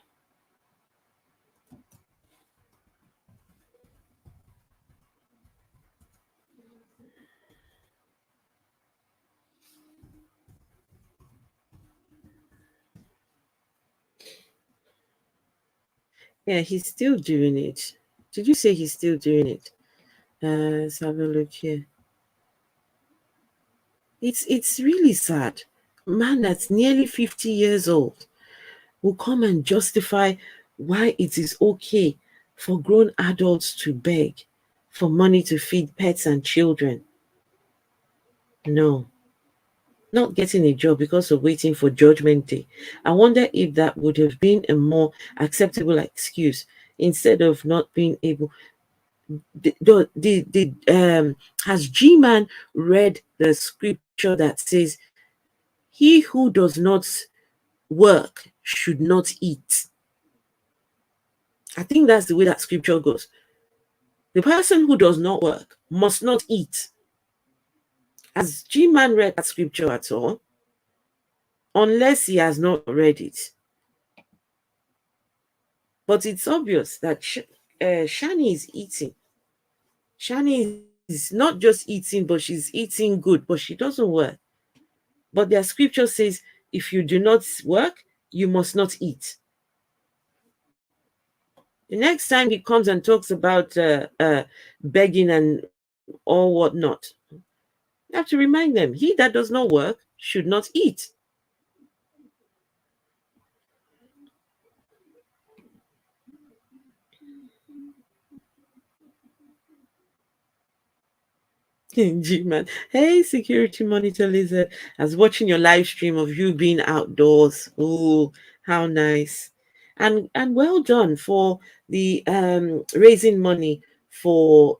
[SPEAKER 1] Yeah, he's still doing it. Did you say he's still doing it? Let's have a look here. It's really sad. Man that's nearly 50 years old will come and justify why it is okay for grown adults to beg for money to feed pets and children. No, not getting a job because of waiting for Judgment Day. I wonder if that would have been a more acceptable excuse instead of not being able. Has Gman read the scripture that says, "He who does not work should not eat"? I think that's the way that scripture goes. The person who does not work must not eat. Has G-Man read that scripture at all? Unless he has not read it. But it's obvious that Shani is eating. Shani is not just eating, but she's eating good, but she doesn't work. But their scripture says, if you do not work, you must not eat. The next time he comes and talks about begging and all whatnot, you have to remind them, he that does not work should not eat. G-Man. Hey, security monitor lizard. I was watching your live stream of you being outdoors. Oh, how nice. And well done for the raising money for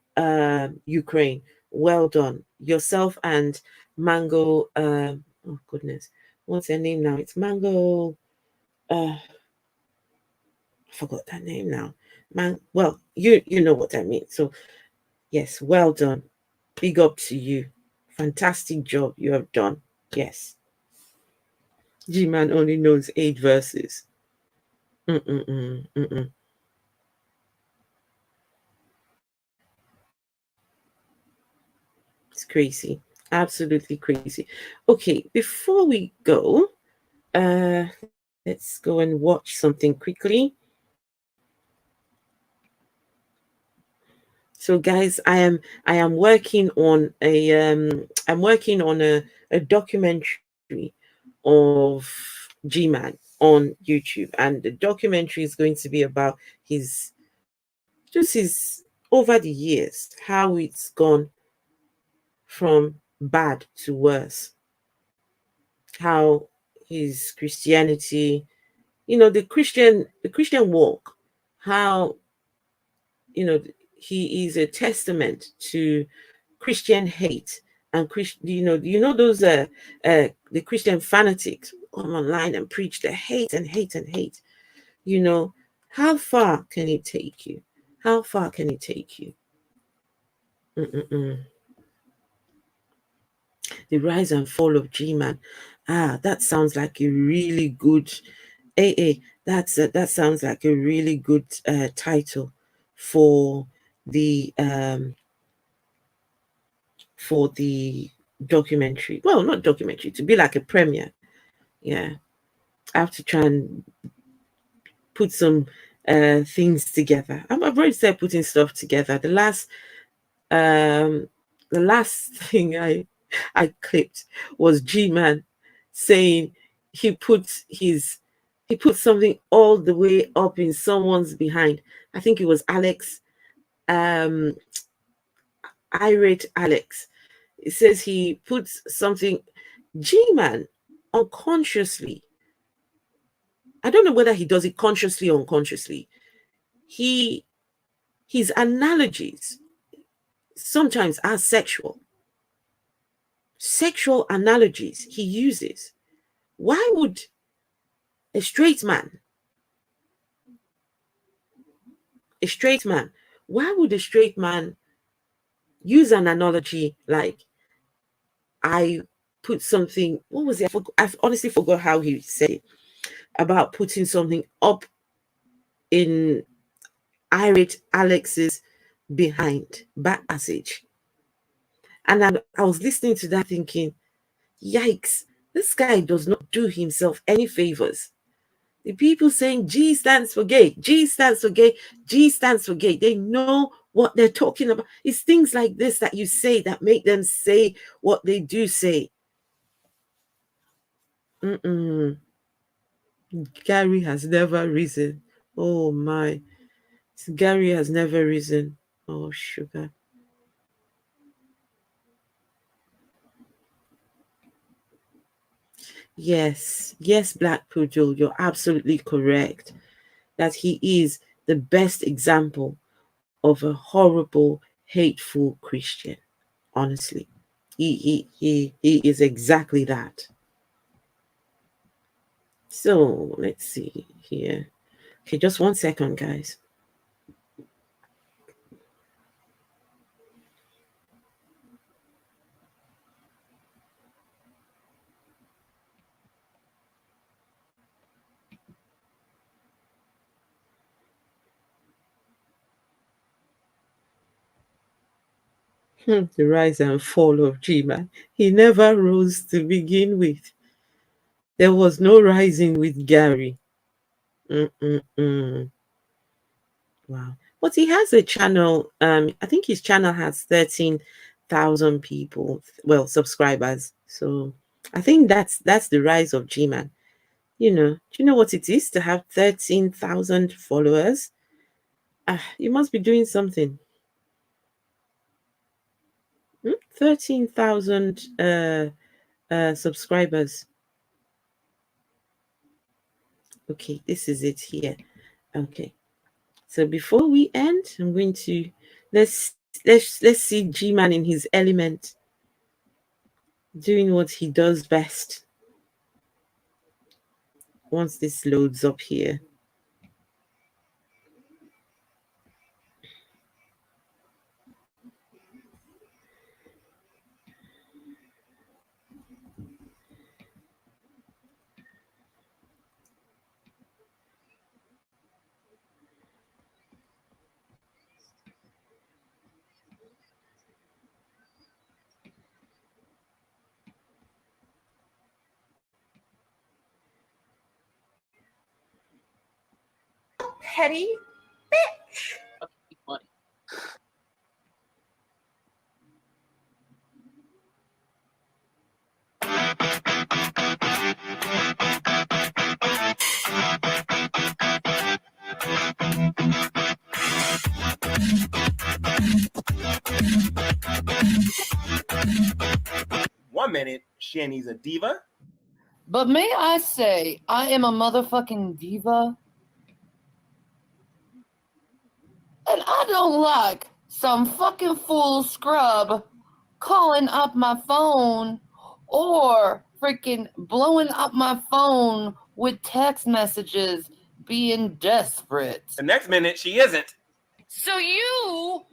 [SPEAKER 1] Ukraine. Well done. Yourself and Mango oh goodness. What's her name now? It's Mango I forgot that name now. Well, you know what I mean. So yes, well done. Big up to you. Fantastic job you have done. Yes. G-Man only knows 8 verses. Mm-mm-mm, mm-mm. It's crazy. Absolutely crazy. Okay, before we go, let's go and watch something quickly. So guys, I am working on a documentary of G-Man on YouTube, and the documentary is going to be about his over the years, how it's gone from bad to worse, how his Christianity, the Christian walk, how he is a testament to Christian hate and Christian, those the Christian fanatics come online and preach the hate and hate and hate. How far can it take you? How far can it take you? Mm-mm-mm. The rise and fall of G-Man. That sounds like a really good AA. That sounds like a really good title for the documentary. Well, not documentary, to be like a premiere. Yeah. I have to try and put some things together. I've already started putting stuff together. The last thing I clipped was G-Man saying he put something all the way up in someone's behind. I think it was Alex, irate Alex. It says he puts something, G-Man, unconsciously. I don't know whether he does it consciously or unconsciously. His analogies sometimes are sexual analogies he uses. Why would a straight man, why would a straight man use an analogy like, I put something, what was it? I've honestly forgot how he said it, about putting something up in irate Alex's back passage. And I was listening to that thinking, yikes, this guy does not do himself any favors. The people saying G stands for gay, G stands for gay, G stands for gay. They know what they're talking about. It's things like this that you say that make them say what they do say. Gary has never risen. Oh my. Gary has never risen. Oh, sugar. Yes, Black Poodle, you're absolutely correct. That he is the best example of a horrible, hateful Christian. Honestly, he is exactly that. So let's see here. Okay, just 1 second, guys. The rise and fall of Gman. He never rose to begin with. There was no rising with Gary. Wow. But he has a channel. I think his channel has 13,000 people, well, subscribers. So I think that's the rise of Gman. Do you know what it is to have 13,000 followers? You must be doing something. 13,000 subscribers. Okay, this is it here. Okay. So before we end, I'm going to let's see G-Man in his element, doing what he does best. Once this loads up here.
[SPEAKER 3] Petty bitch.
[SPEAKER 4] Money.
[SPEAKER 2] One minute, Shanny's a diva.
[SPEAKER 4] But may I say, I am a motherfucking diva. And I don't like some fucking fool scrub calling up my phone or freaking blowing up my phone with text messages being desperate.
[SPEAKER 2] The next minute, she isn't.
[SPEAKER 4] So you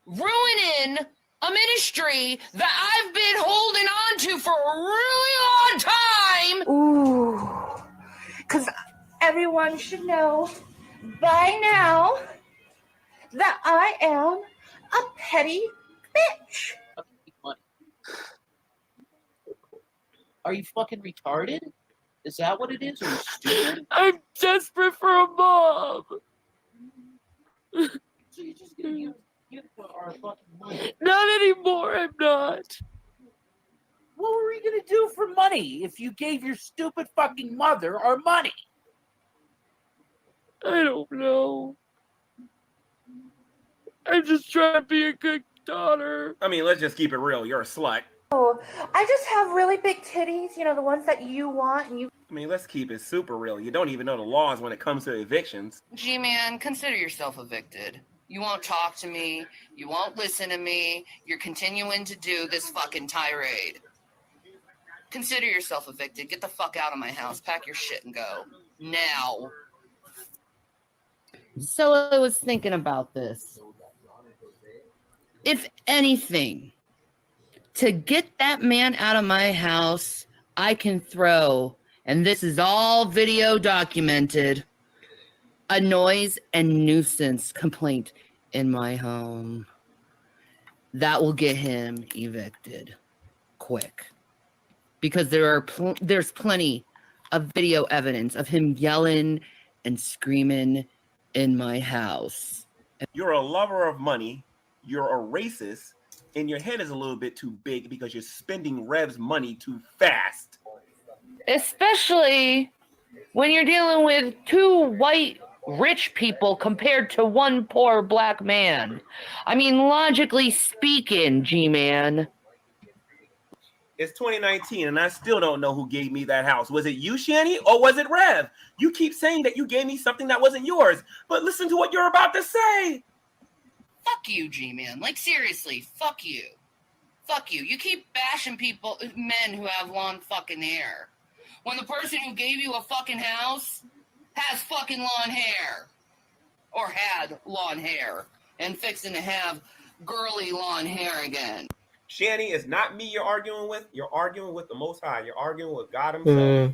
[SPEAKER 4] ruining a ministry that I've been holding on to for a really long time.
[SPEAKER 3] Ooh. Because everyone should know by now that I am a petty bitch.
[SPEAKER 4] Are you fucking retarded? Is that what it is? Are you stupid? I'm desperate for a mom. So you're just gonna use our fucking money? Not anymore, I'm not. What were we gonna do for money if you gave your stupid fucking mother our money? I don't know. I'm just trying to be a good daughter.
[SPEAKER 2] I mean, let's just keep it real. You're a slut.
[SPEAKER 3] Oh, I just have really big titties, the ones that you want. And
[SPEAKER 2] I mean, let's keep it super real. You don't even know the laws when it comes to evictions.
[SPEAKER 4] G-Man, consider yourself evicted. You won't talk to me. You won't listen to me. You're continuing to do this fucking tirade. Consider yourself evicted. Get the fuck out of my house. Pack your shit and go. Now. So I was thinking about this. If anything, to get that man out of my house, I can throw, and this is all video documented, a noise and nuisance complaint in my home. That will get him evicted quick. Because there's plenty of video evidence of him yelling and screaming in my house.
[SPEAKER 2] You're a lover of money, you're a racist, and your head is a little bit too big because you're spending Rev's money too fast.
[SPEAKER 4] Especially when you're dealing with two white rich people compared to one poor black man. I mean, logically speaking, G-Man.
[SPEAKER 2] It's 2019 and I still don't know who gave me that house. Was it you, Shani, or was it Rev? You keep saying that you gave me something that wasn't yours, but listen to what you're about to say.
[SPEAKER 4] Fuck you, G-Man. Like, seriously, fuck you. Fuck you. You keep bashing people, men who have long fucking hair. When the person who gave you a fucking house has fucking long hair. Or had long hair. And fixing to have girly long hair again.
[SPEAKER 2] Shani, it's not me you're arguing with. You're arguing with the Most High. You're arguing with God himself.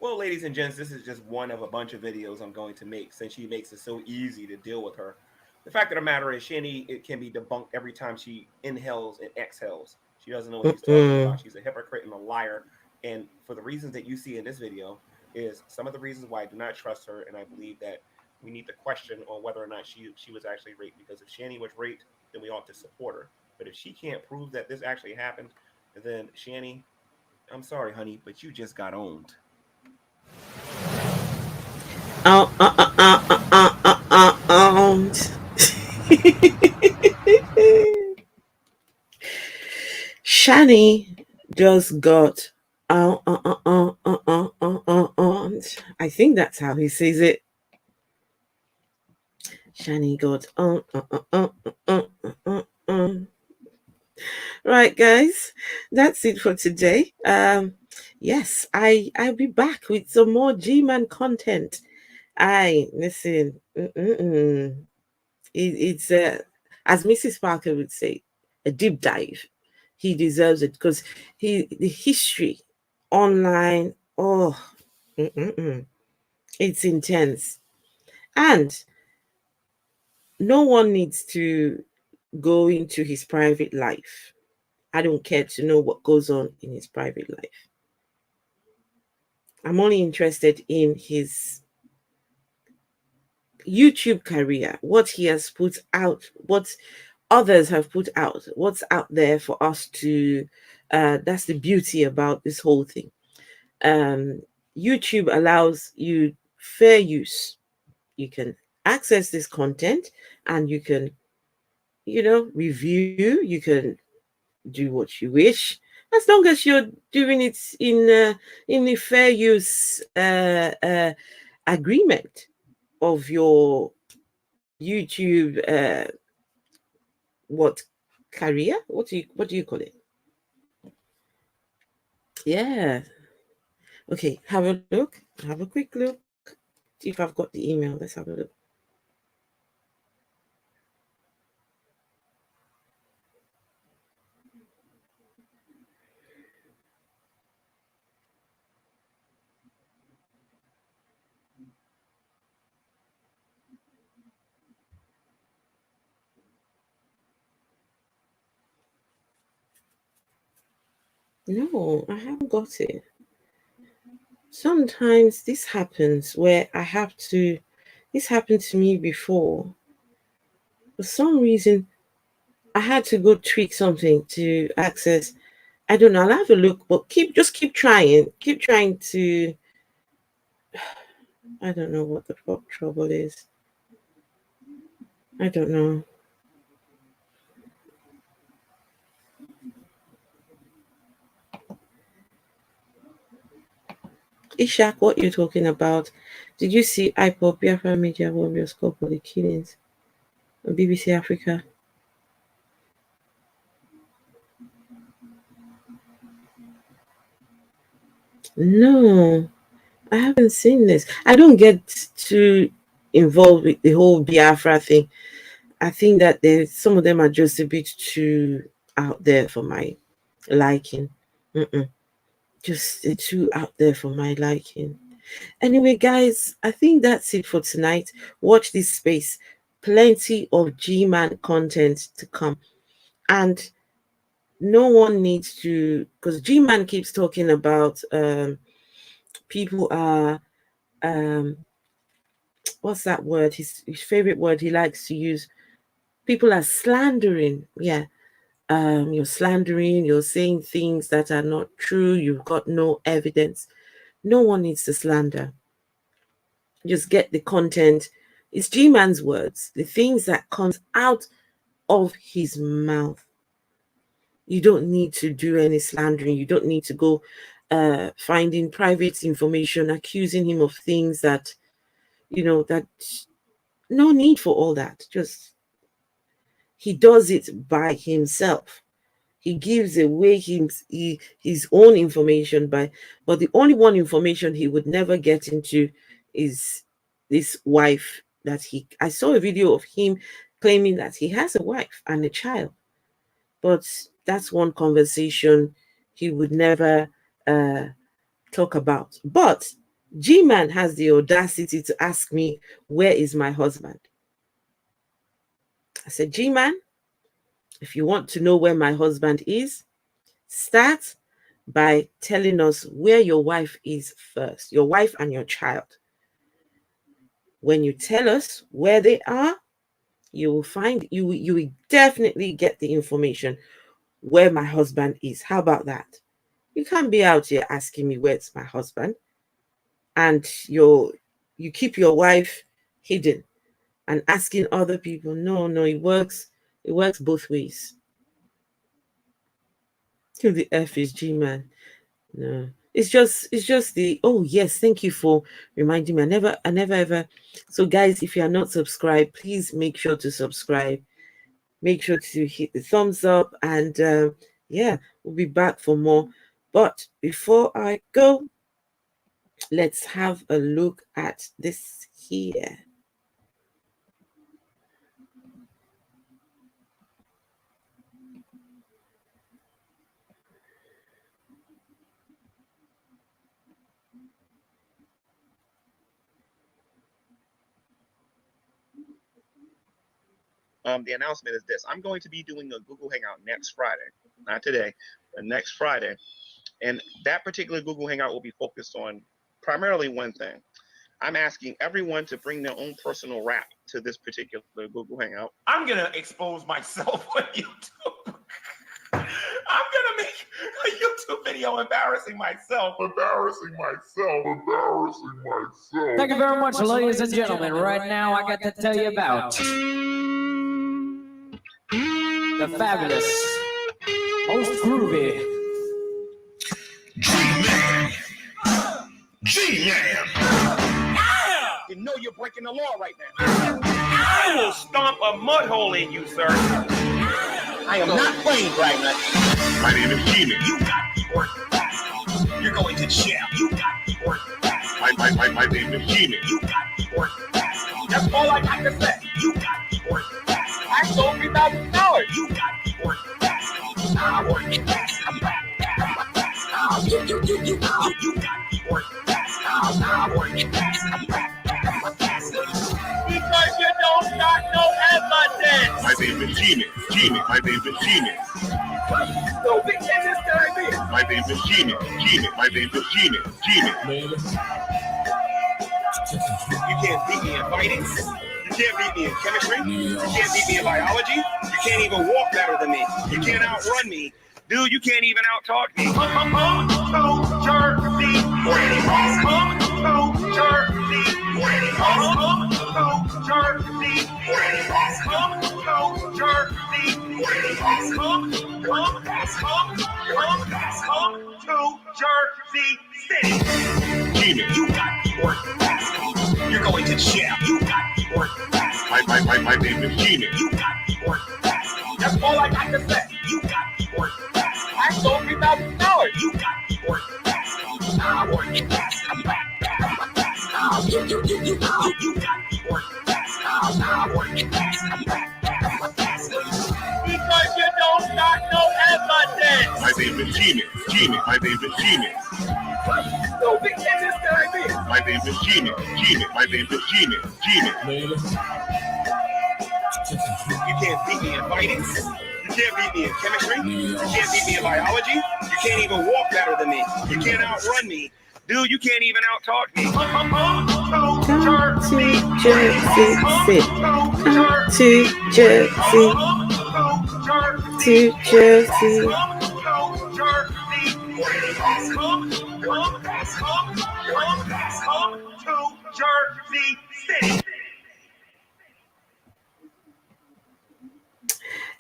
[SPEAKER 2] Well, ladies and gents, this is just one of a bunch of videos I'm going to make since she makes it so easy to deal with her. The fact of the matter is, Shani, it can be debunked every time she inhales and exhales. She doesn't know what she's talking about. She's a hypocrite and a liar. And for the reasons that you see in this video is some of the reasons why I do not trust her. And I believe that we need to question on whether or not she was actually raped. Because if Shani was raped, then we ought to support her. But if she can't prove that this actually happened, then Shani, I'm sorry, honey, but you just got owned.
[SPEAKER 1] Shani just got I think that's how he says it. Shani got Right, guys, that's it for today. Yes, I'll be back with some more Gman content. Listen. It's as Mrs. Parker would say, a deep dive. He deserves it because the history online. It's intense, and no one needs to go into his private life. I don't care to know what goes on in his private life. I'm only interested in his YouTube career, what he has put out, what others have put out, what's out there for us to that's the beauty about this whole thing. YouTube allows you fair use. You can access this content and you can, review, you can do what you wish, as long as you're doing it in a fair use agreement of your YouTube career? What do you call it? Yeah. Okay, have a look. Have a quick look. See if I've got the email. Let's have a look. No, I haven't got it. Sometimes this happens where this happened to me before. For some reason, I had to go tweak something to access. I don't know. I'll have a look, but keep trying. Keep trying to. I don't know what the trouble is. I don't know. Ishak, what you're talking about? Did you see IPOP Biafra Media Warriors Scope for the killings on BBC Africa? No, I haven't seen this. I don't get too involved with the whole Biafra thing. I think that some of them are just a bit too out there for my liking. Just too out there for my liking. Anyway, guys, I think that's it for tonight. Watch this space. Plenty of Gman content to come. And no one needs to, because Gman keeps talking about people are what's that word? His favorite word he likes to use. People are slandering. Yeah. You're slandering, you're saying things that are not true, you've got no evidence. No one needs to slander. Just get the content. It's G-Man's words, the things that comes out of his mouth. You don't need to do any slandering. You don't need to go finding private information, accusing him of things that, that no need for all that. Just, he does it by himself. He gives away his own information but the only one information he would never get into is this wife that I saw a video of him claiming that he has a wife and a child, but that's one conversation he would never talk about. But G-Man has the audacity to ask me, where is my husband? I said, G-Man, if you want to know where my husband is, start by telling us where your wife is first, your wife and your child. When you tell us where they are, you will find, you will definitely get the information where my husband is. How about that? You can't be out here asking me where's my husband and you keep your wife hidden and asking other people. No, it works both ways. Who the F is G-Man? No, it's just the, oh yes, thank you for reminding me. I never ever. So guys, if you are not subscribed, please make sure to subscribe. Make sure to hit the thumbs up, and yeah, we'll be back for more. But before I go, let's have a look at this here.
[SPEAKER 2] The announcement is this. I'm going to be doing a Google Hangout next Friday, not today, but next Friday. And that particular Google Hangout will be focused on primarily one thing. I'm asking everyone to bring their own personal rap to this particular Google Hangout. I'm going to expose myself on YouTube. I'm going to make a YouTube video embarrassing myself.
[SPEAKER 5] Thank you very much, ladies and gentlemen. Right now, I got to tell you about the fabulous, most groovy
[SPEAKER 2] Gman. You know you're breaking the law right now. I will stomp a mud hole in you, sir. I am not playing, Dragnet. My name is Gman. You got the order fast. You're going to jail. You got the order fast. My name is Gman. You got the order fast. That's all I got to say. You got the order fast. I sold $3,000. You got the order fast. I work it fast. I'm back. You got the order fast. I work it fast. I'm back. Because you don't got no evidence. My name is Gman. My name is Gman. So big in this time here. My name is Gman. My name is Gman. You can't beat me in fighting. You can't beat me in chemistry. You can't beat me in biology. You can't even walk better than me. You can't outrun me. Dude, you can't even out-talk me. Gman, you got the order fast. You're going to jail. You got the order fast. My name is Gman. You got the order fast. That's all I got to say. You got the order fast. I sold $3,000. You got the order fast. I work it fast. I'm back. You got the order fast. I work it fast. I'm back. Because you don't got no evidence. My name is Gman. My name is Gman. So big in this time here. My name is Gman. My name is Gman. You can't beat me in fighting. You can't beat me in chemistry. You can't beat me in biology. You can't even walk better than me. You can't outrun me. Dude, you can't even out-talk me.
[SPEAKER 1] Come to Jersey, sit. Come to Jersey. To Jersey.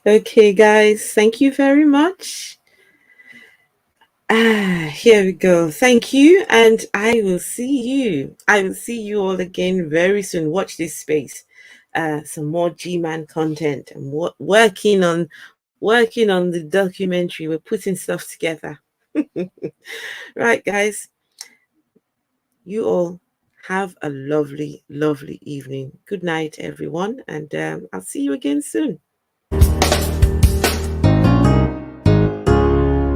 [SPEAKER 1] Okay, guys, thank you very much. Here we go. Thank you, and I will see you. I will see you all again very soon. Watch this space. Some more Gman content. I'm working on the documentary. We're putting stuff together. Right, guys. You all have a lovely, lovely evening. Good night, everyone, and I'll see you again soon.